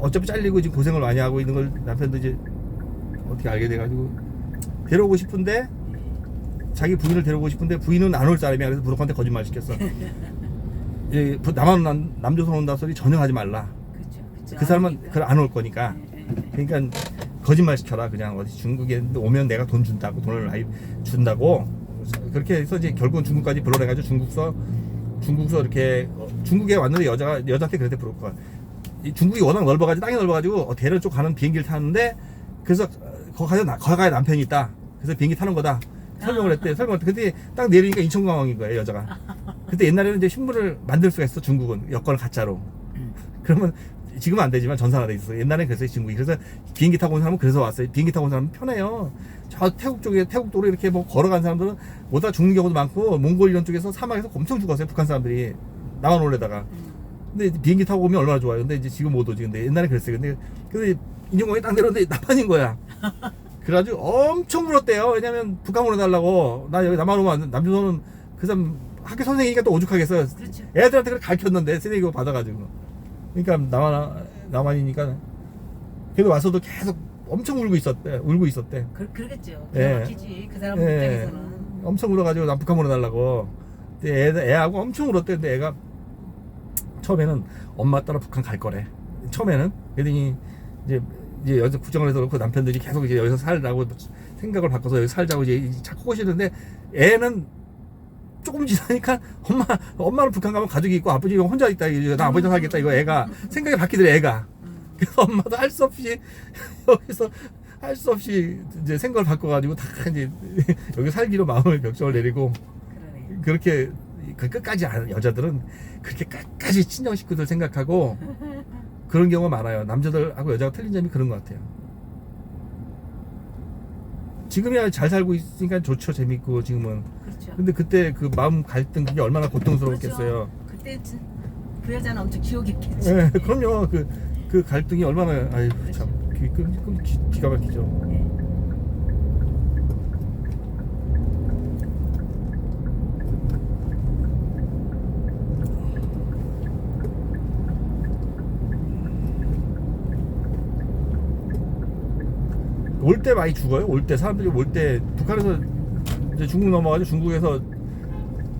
어차피 잘리고 지금 고생을 많이 하고 있는 걸 남편도 이제 어떻게 알게 돼가지고 데려오고 싶은데 자기 부인을 데려오고 싶은데 부인은 안 올 사람이야. 그래서 부록한테 거짓말 시켰어. 남한 남조선 온다 소리 전혀 하지 말라. 그렇죠. 그 사람은 안 올 거니까. 그러니까 거짓말 시켜라. 그냥 어디 중국에 오면 내가 돈 준다고 돈을 준다고 그렇게 해서 이제 결국은 중국까지 불러내가지고 중국서 이렇게 중국에 왔는데 여자한테 그랬대. 이 중국이 워낙 넓어가지고 땅이 넓어가지고 대련 쪽 가는 비행기를 타는데 그래서 거기 가에 남편이 있다. 그래서 비행기 타는 거다. 설명을 했대. 설명을 했대. 근데 딱 내리니까 인천공항인 거예요, 여자가. 그때 옛날에는 이제 신분을 만들 수가 있어, 중국은. 여권을 가짜로. 그러면 지금은 안 되지만 전사가 돼 있어. 옛날엔 그랬어요, 중국이. 그래서 비행기 타고 온 사람은 그래서 왔어요. 비행기 타고 온 사람은 편해요. 저 태국 쪽에, 태국 도로 이렇게 뭐 걸어간 사람들은 오다가 죽는 경우도 많고, 몽골 이런 쪽에서 사막에서 엄청 죽었어요, 북한 사람들이. 나만 올래다가. 근데 비행기 타고 오면 얼마나 좋아요. 근데 이제 지금 못 오지. 근데 옛날에 그랬어요. 근데 인천공항에 딱 내렸는데 남한인 거야. 그래가지고 엄청 울었대요. 왜냐면 북한 보내달라고. 나 여기 남한 오면 남조선은 그 사람 학교 선생이니까 또 오죽하겠어요. 그렇죠. 애들한테 그걸 가르쳤는데 쓰레기 그거 받아가지고. 그러니까 남한이니까. 그래도 와서도 계속 엄청 울고 있었대. 그러겠죠. 예. 막히지. 그 사람 예. 입장에서는. 엄청 울어가지고 난 북한 보내달라고. 근데 애하고 엄청 울었대. 근데 애가 처음에는 엄마 따라 북한 갈 거래. 처음에는. 그랬더니 이제 여기서 구정을 해서 그렇고 남편들이 계속 이제 여기서 살라고 생각을 바꿔서 여기 살자고 이제 자꾸 꼬시는데 애는 조금 지나니까 엄마는 북한 가면 가족이 있고 아버지 혼자 있다. 나 아버지랑 살겠다. 이거 애가 생각이 바뀌더래, 애가. 그래서 엄마도 할 수 없이 여기서 할 수 없이 이제 생각을 바꿔가지고 다 이제 여기 살기로 마음을 결정을 내리고 그러네. 그렇게 끝까지 여자들은 그렇게 끝까지 친정 식구들 생각하고 그런 경우가 많아요. 남자들하고 여자가 틀린 점이 그런 것 같아요. 지금이야 잘 살고 있으니까 좋죠. 재밌고 지금은. 그렇죠. 근데 그때 그 마음 갈등 그게 얼마나 고통스러웠겠어요. 그렇죠. 그때 그 여자는 엄청 기억했겠지. 네, 그럼요. 그 갈등이 얼마나 아유 참 기가 막히죠. 예. 올 때 많이 죽어요. 올 때 사람들이 올 때 북한에서 이제 중국 넘어가지고 중국에서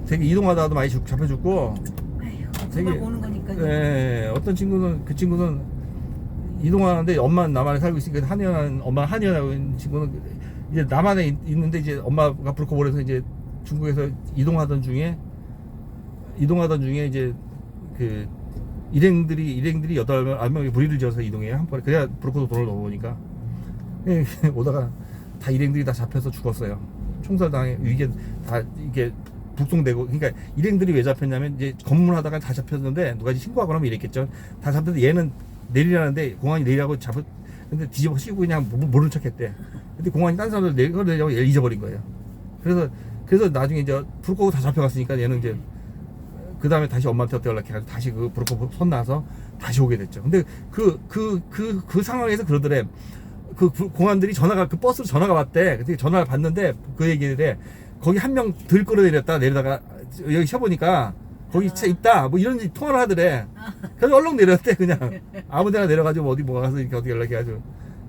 되게 이동하다가도 많이 잡혀 죽고. 아휴, 되게 정말 오는 거니까. 네, 어떤 친구는 그 친구는 이동하는데 엄마는 남한에 살고 있으니까 엄마 한의원하고 있는 친구는 이제 남한에 있는데 이제 엄마가 불커버려서 이제 중국에서 이동하던 중에 이제 그 일행들이 8명이 무리를 지어서 이동해요. 한 번에. 그래야 브로커도 돈을 넣어보니까. 오다가 다 일행들이 다 잡혀서 죽었어요. 총살당해. 이게 북송되고. 그러니까 일행들이 왜 잡혔냐면 이제 검문하다가 다 잡혔는데 누가 이제 신고하거나 하면 이랬겠죠. 다 잡혔는데 얘는 내리라는데 공안이 내리라고 근데 뒤집어 씌우고 그냥 모른 척 했대. 근데 공안이 딴 사람들 내리라고 얘를 잊어버린 거예요. 그래서 나중에 이제 브로커가 다 잡혀갔으니까 얘는 이제 그 다음에 다시 엄마한테 연락해가지고 다시 그 브로커 손 나서 다시 오게 됐죠. 근데 그 상황에서 그러더래. 그 공안들이 그 버스로 전화가 왔대. 근데 전화를 받는데 그 얘기를 해. 거기 한 명 덜 내리다가 여기 쉬어보니까 거기 차 있다. 뭐 이런 통화를 하더래. 그래서 얼른 내렸대, 그냥. 아무 데나 내려가지고 어디 뭐 가서 이렇게 어떻게 연락해가지고.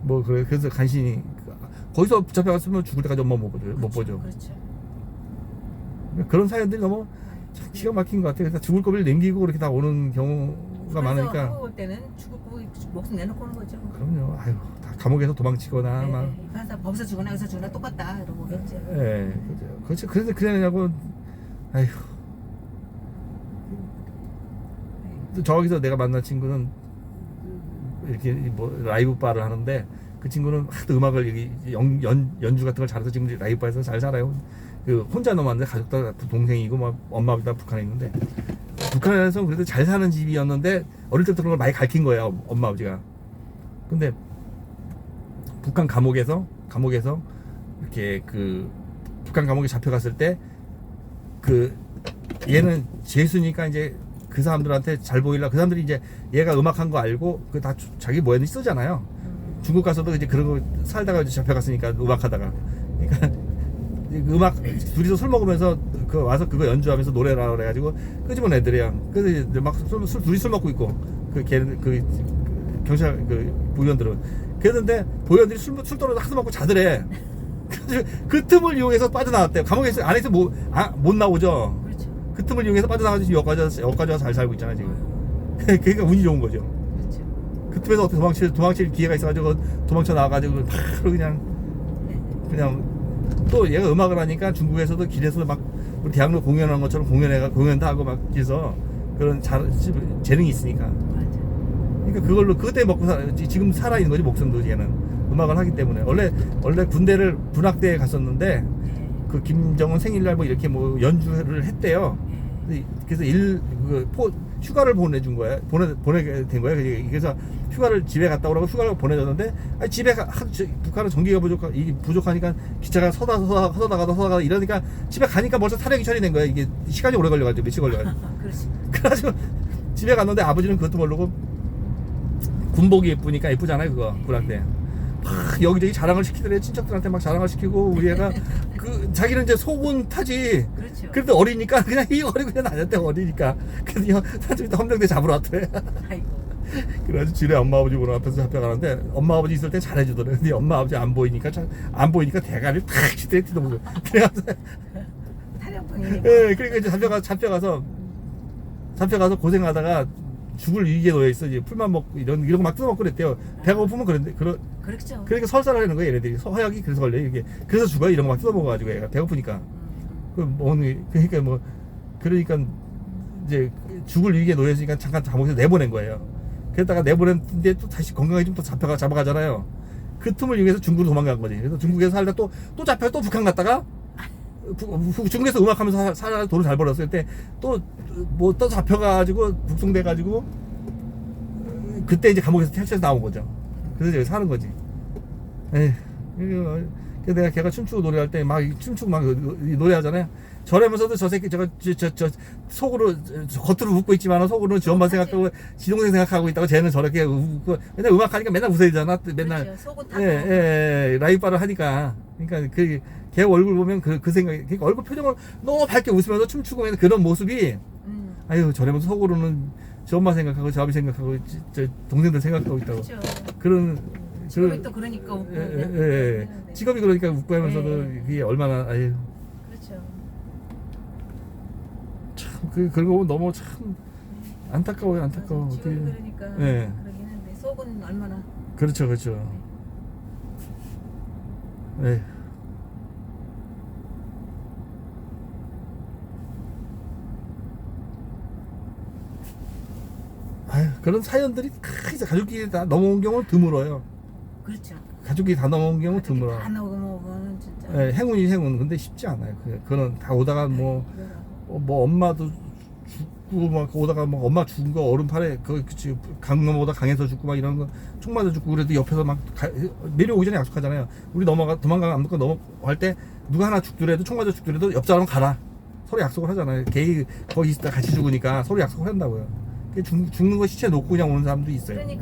뭐, 그래서 간신히. 거기서 붙잡혀갔으면 죽을 때까지 엄마 못 보죠. 그렇죠. 그런 사연들이 너무 기가 막힌 것 같아요. 그래서 죽을 거를 남기고 그렇게 다 오는 경우가 많으니까. 한국 올 때는 죽을 거 목숨 내놓고 오는 거죠. 그럼요. 아유, 다 감옥에서 도망치거나 네, 막. 그래서 법에서 죽거나 여기서 죽거나 똑같다 이러고 오겠죠. 예, 그렇죠. 그래서 그러냐고. 아휴. 또 저기서 내가 만난 친구는 이렇게 뭐 라이브 바를 하는데 그 친구는 하도 음악을 연주 같은 걸 잘해서 지금 라이브 바에서 잘 살아요. 그 혼자 넘었는데 가족들 동생이고 막 엄마 아버지 다 북한에 있는데 북한에서 그래도 잘 사는 집이었는데 어릴 때부터 그런 걸 많이 가르친 거예요, 엄마 아버지가. 근데 북한 감옥에서 이렇게 그 북한 감옥에 잡혀갔을 때 그 얘는 재수니까 이제 그 사람들한테 잘 보이려 그 사람들이 이제 얘가 음악한 거 알고 그 다 자기 뭐였는지 쓰잖아요. 중국 가서도 이제 그런 거 살다가 이제 잡혀갔으니까 음악하다가. 그러니까 그 음악 둘이서 술 먹으면서 그 와서 그거 연주하면서 노래라 그래가지고 끄집어낸 애들이야. 그래서 이제 막 둘이 술 먹고 있고 그 경찰 그 보위원들은 그랬는데 보위원들이 술 떨어져 하도 먹고 자더래. 그 틈을 이용해서 빠져나왔대요. 감옥에서 안에서 못 나오죠. 그렇죠. 그 틈을 이용해서 빠져나가서 여기까지 와서 잘 살고 있잖아 지금. 그러니까 운이 좋은 거죠. 그렇죠. 그 틈에서 어떻게 도망칠 기회가 있어가지고 도망쳐 나와가지고 바로 그냥 또 얘가 음악을 하니까 중국에서도 길에서 막 우리 대학로 공연하는 것처럼 공연도 하고 막 해서 그런 재능이 있으니까. 맞아. 그러니까 그걸로 그때 먹고 지금 살아 있는 거지 목숨도 얘는 음악을 하기 때문에 원래 군대를 군악대에 갔었는데 네. 그 김정은 생일날 뭐 이렇게 뭐 연주를 했대요. 그래서 휴가를 보내준 거야. 보내게 된 거야. 그래서 휴가를 집에 갔다 오라고 휴가를 보내줬는데 아니, 북한은 전기가 부족하니까 기차가 서다가다 이러니까 집에 가니까 벌써 타령이 처리된 거야. 이게 시간이 오래 걸려가지고 며칠 걸려가지고. 그렇지. 그래가지고 집에 갔는데 아버지는 그것도 모르고 군복이 예쁘니까 예쁘잖아요 그거 군악대. 막 여기저기 자랑을 시키더래. 친척들한테 막 자랑을 시키고 우리 애가 자기는 이제 속은 타지. 그렇죠. 그래도 어리니까 그냥 이 어리고 그냥 다녔대 어리니까. 그래서 사람들이 헌병대 잡으러 왔더래. 아이고. 그래가지고 지네 엄마 아버지 보러 앞에서 잡혀가는데 엄마 아버지 있을 때 잘해주더래. 근데 엄마 아버지 안 보이니까 대가리를 탁 치더래. 그래가지고 타령풍이니까. 예, 그러니까 이제 잡혀가서 고생하다가 죽을 위기에 놓여 있어. 이제 풀만 먹고 이런 거 막 뜯어먹고 그랬대요. 배가 고프면 그렇죠. 그러니까 설사를 하는 거예요. 얘네들이 허약이 그래서 걸려 이게 그래서 죽어요. 이런 거 막 뜯어먹어가지고 얘가 배고프니까. 그러니까 이제 죽을 위기에 놓여 있으니까 잠깐 감옥에서 내보낸 거예요. 그랬다가 내보냈는데 또 다시 건강하게 좀 또 잡아가잖아요. 그 틈을 이용해서 중국으로 도망간 거지. 그래서 중국에서 살다 또 잡혀 또 북한 갔다가 중국에서 음악하면서 살아 돈을 잘 벌었어요. 그때 또 잡혀가지고 북송돼가지고 그때 이제 감옥에서 탈출해서 나온 거죠. 그래서 여기 사는 거지. 에휴, 그래서 내가 걔가 춤추고 노래할 때 막 춤추고 막 노래하잖아요. 저러면서도 저 새끼 저 속으로 겉으로 웃고 있지만 속으로는 지 엄마 생각하고 지 동생 생각하고 있다고 쟤는 저렇게 웃고 맨날 음악하니까 맨날 웃어야 되잖아. 맨날 그렇죠. 속은 타고. 라이브바를 하니까 그러니까 걔 얼굴 보면 그 생각 그러니까 얼굴 표정을 너무 밝게 웃으면서 춤추고 있는 그런 모습이 아유 저러면서 속으로는 지 엄마 생각하고 지 아버지 생각하고 저 동생들 생각하고 있다고. 그렇죠. 그런 직업이 또 그러니까 웃고. 직업이 그러니까 웃고 하면서도 그게 얼마나 아유 그렇죠. 참 그러고 보면 너무 참 안타까워요. 안타까워. 직업이 그러니까 네. 그러긴 한데 속은 얼마나. 그렇죠. 네. 아유, 그런 사연들이 이제 가족끼리 다 넘어온 경우는 드물어요. 그렇죠. 가족끼리 다 넘어온 경우는 드물어. 다 넘어오면 진짜. 네, 행운. 근데 쉽지 않아요. 그거는 다 오다가 뭐 엄마도 죽고 막 오다가 막 엄마 죽은 거 얼음 팔에 강 넘어오다 강에서 죽고 막 이런 거 총 맞아 죽고 그래도 옆에서 막 내려오기 전에 약속하잖아요. 우리 도망가 안 넘어갈 때 누가 하나 죽더라도 총 맞아 죽더라도 옆 사람 가라. 서로 약속을 하잖아요. 개이 거기 있다 같이 죽으니까 서로 약속을 한다고요. 죽는 거 시체 놓고 그냥 오는 사람도 있어요. 그러니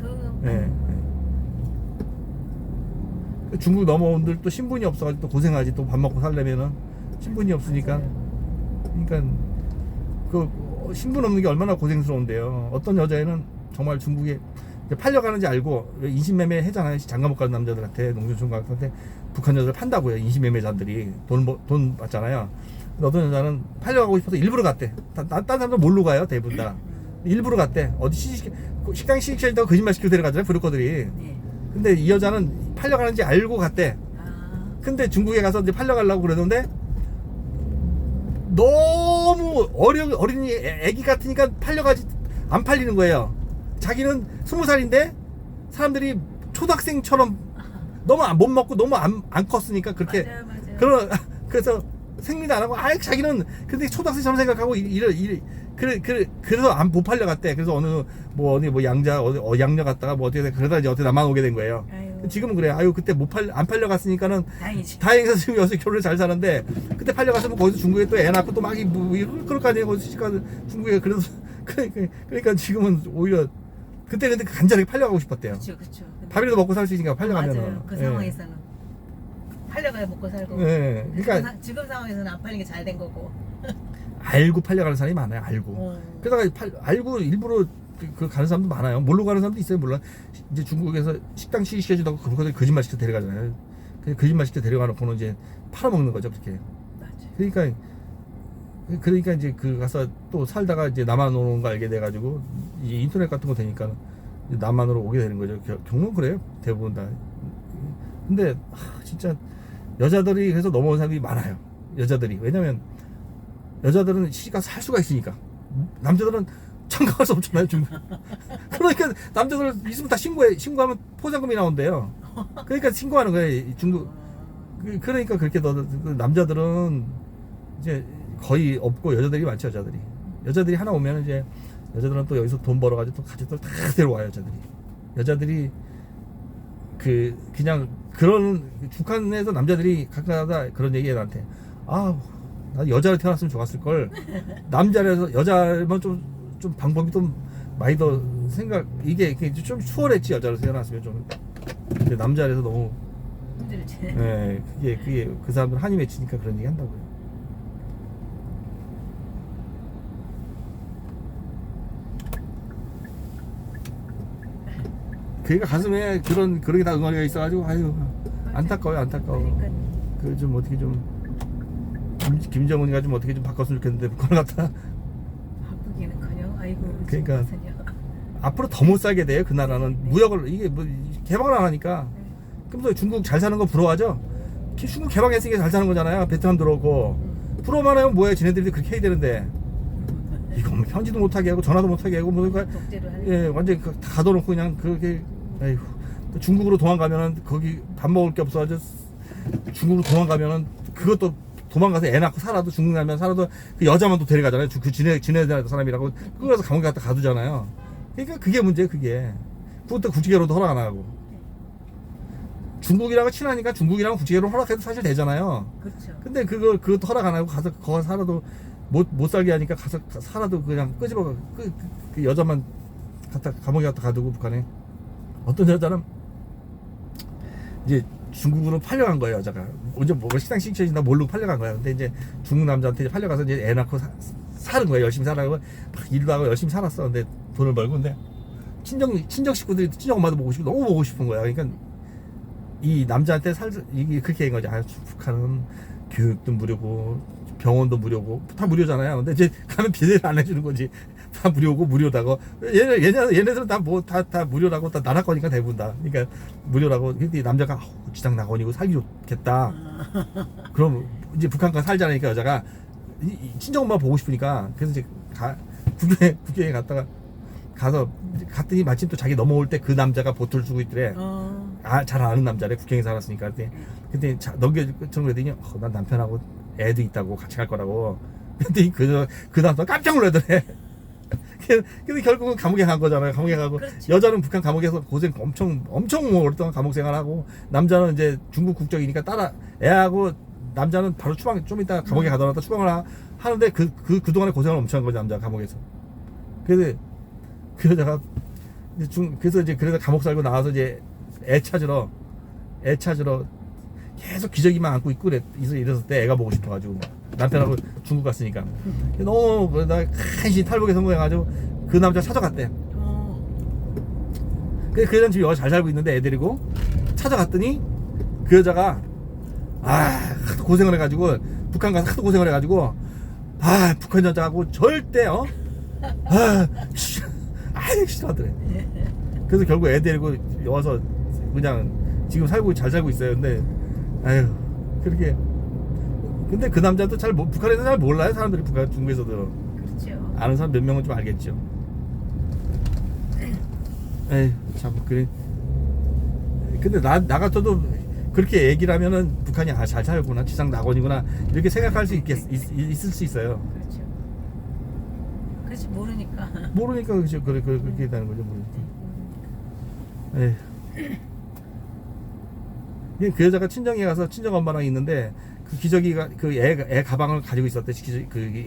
중국 넘어온들 또 신분이 없어가지고 또 고생하지. 또 밥 먹고 살려면은 신분이 없으니까. 그러니까 그 신분 없는 게 얼마나 고생스러운데요. 어떤 여자애는 정말 중국에 팔려가는지 알고 인신매매 하잖아요. 장가 못 가는 남자들한테 농촌총각한테 북한 여자를 판다고요. 인신매매자들이 돈 받잖아요. 근데 어떤 여자는 팔려가고 싶어서 일부러 갔대. 딴 사람들 뭘로 가요? 대부분 다 일부러 갔대. 어디 식당 시식시킨다고 거짓말 시키고 데려가잖아요. 브로커들이. 근데 이 여자는 팔려가는지 알고 갔대. 근데 중국에 가서 이제 팔려가려고 그러는데 너무 어린이 애기 같으니까 안 팔리는 거예요. 자기는 20살인데 사람들이 초등학생처럼 너무 못 먹고 너무 안 컸으니까 그렇게. 맞아요. 그래서 생리도 안 하고 자기는 근데 초등학생처럼 생각하고 그래서 못 팔려갔대. 그래서 어디 양녀 갔다가 뭐 어떻게 그러다 이제 어떻게 나만 오게 된 거예요. 아유. 지금은 그래. 아유 그때 안 팔려갔으니까는 다행이지. 다행이서 지금 여기서 결혼을 잘 사는데 그때 팔려갔으면 거기서 중국에 또 애 낳고 또 막 그럴 거 아니에요. 거기서 중국에 그래서 그러니까 지금은 오히려 그때 근데 간절하게 팔려가고 싶었대요. 그렇죠. 밥이라도 먹고 살 수 있으니까 팔려가면은. 맞아요. 그 예. 상황에서는 팔려가야 먹고 살고. 예. 그러니까 지금 상황에서는 안 팔린 게 잘 된 거고. 알고 팔려가는 사람이 많아요. 알고. 그러다가 알고 일부러 가는 사람도 많아요. 모르고 가는 사람도 있어요. 물론 이제 중국에서 식당 시켜주다고 그렇게 거짓말 시켜 데려가잖아요. 거짓말 시켜 데려가놓고는 이제 팔아먹는 거죠. 그렇게. 맞아. 그러니까 이제 가서 또 살다가 이제 남한 오는 거 알게 돼가지고 이제 인터넷 같은 거 되니까 남한으로 오게 되는 거죠. 경우는 그래요. 대부분 다. 근데 진짜 여자들이 그래서 넘어온 사람이 많아요. 여자들이. 왜냐면 여자들은 시집가서 살 수가 있으니까. 남자들은 참가할 수 없잖아요, 중국. 그러니까 남자들 있으면 다 신고하면 포상금이 나온대요. 그러니까 신고하는 거예요, 중국. 그러니까 그렇게 남자들은 이제 거의 없고 여자들이 많죠, 여자들이 하나 오면 이제 여자들은 또 여기서 돈 벌어가지고 또 가족들 다 데려와요, 여자들이 그냥 그런 북한에서 남자들이 가끔가다 그런 얘기해 나한테. 나 여자로 태어났으면 좋았을 걸. 남자라서 여자면 좀 방법이 좀 많이 더 이게 좀 수월했지, 여자로 태어났으면 좀. 근데 남자라서 너무 힘들지. 예, 그게 그 사람들 한이 맺히니까 그런 얘기 한다고요. 그러니까 가슴에 그런 게 다 응어리가 있어가지고 아유 안타까워요. 그러니까 그 좀 어떻게 좀 김정은이가 좀 어떻게 좀 바꿨으면 좋겠는데 그걸 갖다 바꾸기는커녕. 아이고. 그러니까 진짜요. 앞으로 더 못 살게 돼요. 그 나라는 무역을 이게 뭐 개방을 안 하니까. 그럼 또 중국 잘 사는 거 부러워하죠. 중국 개방했으니까 잘 사는 거잖아요. 베트남 들어오고 부러워만 하면 뭐야, 지네들이 그렇게 해야 되는데 이거 뭐 편지도 못하게 하고 전화도 못하게 하고 뭐 독재로 하는. 예, 완전 다 가둬놓고 그냥 그렇게. 에휴, 또 중국으로 도망가면은 거기 밥 먹을 게 없어가지고 중국으로 도망가면은 그것도 도망가서 애 낳고 살아도 중국 나면 살아도 그 여자만 또 데려가잖아요. 그 지네들 사람이라고 그래서 감옥에 갖다 가두잖아요. 그러니까 그게 문제예요. 그것도 국제결혼도 허락 안 하고. 중국이랑 친하니까 중국이랑 국제결혼 허락해도 사실 되잖아요. 그렇죠. 근데 그것도 허락 안 하고 가서 거기 살아도 못 살게 하니까 가서 살아도 그냥 끄집어 그 여자만 갖다 감옥에 갖다 가두고. 북한에 어떤 여자는 이제 중국으로 팔려간 거예요. 여자가 언제 뭐 식당 시켜준다 모르고 팔려간 거야. 근데 이제 중국 남자한테 이제 팔려가서 이제 애 낳고 사는 거예요. 열심히 살아고 막 일도 하고 열심히 살았어. 근데 돈을 벌고. 근데 친정 식구들이 친정 엄마도 보고 싶고 너무 보고 싶은 거야. 그러니까 이 남자한테 이게 그렇게 된 거지. 북한은 교육도 무료고 병원도 무료고 다 무료잖아요. 근데 이제 가면 비대를 안 해주는 거지. 다 무료고 무료다고. 얘네들은 다 무료라고. 다 나라 거니까 대부분 다. 그러니까 무료라고. 근데 남자가 지상 낙원이고 살기 좋겠다. 그럼 이제 북한 가 살자니까 여자가 친정 엄마 보고 싶으니까. 그래서 이제 국경에 갔더니 마침 또 자기 넘어올 때 그 남자가 보트를 쓰고 있더래. 잘 아는 남자래. 국경에 살았으니까. 근데 넘겨주는 그랬더니 난 남편하고 애도 있다고 같이 갈 거라고. 근데 그 남자 깜짝 놀라더래. 근데 결국은 감옥에 간 거잖아요. 감옥에 가고. 그렇죠. 여자는 북한 감옥에서 고생 엄청 오랫동안 감옥 생활하고, 남자는 이제 중국 국적이니까 애하고 남자는 바로 좀 이따 감옥에 가둬놨다 추방을 하는데 그동안에 고생을 엄청 한 거죠, 남자가 감옥에서. 그래서 그 여자가 그래서 감옥 살고 나와서 이제 애 찾으러 계속 기저귀만 안고 있고 이랬을 때 애가 보고 싶어가지고 남편하고 중국 갔으니까 너무 그러다 간신히 탈북에 성공해가지고 그 남자 찾아갔대. 그 여자는 지금 여기 잘 살고 있는데 애 데리고 찾아갔더니 그 여자가 하도 고생을 해가지고 북한 가서 하도 고생을 해가지고 북한 여자하고 절대 싫어하더래. 그래서 결국 애 데리고 와서 그냥 지금 잘 살고 있어요. 근데 그렇게. 근데 그 남자도 북한에서 잘 몰라요. 사람들이 중국에서도. 그렇죠. 아는 사람 몇 명은 좀 알겠죠. 에이, 참, 그래. 근데 나 같아도 그렇게 얘기를 하면은 북한이 잘 살구나, 지상 낙원이구나, 이렇게 생각할 수 있을 수 있어요. 그렇죠. 그렇지, 모르니까 그렇죠. 그렇게 되는 거죠. 에이. 그 여자가 친정에 가서 친정 엄마랑 있는데 그 기저귀가 애 가방을 가지고 있었대.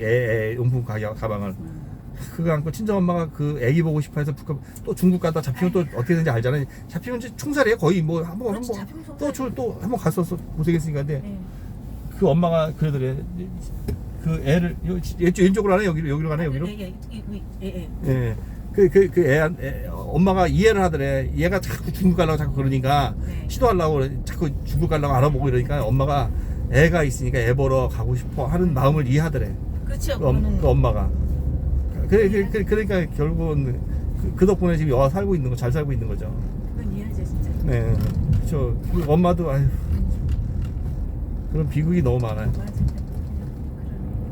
애 용품 가방을. 그거 안고 친정 엄마가 그 애기 보고 싶어해서 또 중국 갔다 잡히면 또 어떻게 되는지 알잖아요. 잡히면 이제 총살이에요. 거의 뭐 한번 또 한 번 갔었어. 고생했으니까. 근데 그 엄마가 그러더래. 그 애를 왼쪽으로 가네, 여기로 가네, 여기로. 예. 엄마가 이해를 하더래. 얘가 자꾸 중국 가려고 자꾸 그러니까 시도하려고 자꾸 중국 가려고 알아보고 이러니까 엄마가 애가 있으니까 애 보러 가고 싶어 하는 마음을 이해하더래. 그렇죠. 그 엄마가. 그러니까 결국은 그 덕분에 지금 여와 살고 있는 거, 잘 살고 있는 거죠. 그건 이해하죠, 진짜. 네, 그렇죠. 엄마도 그런 비극이 너무 많아요. 맞아.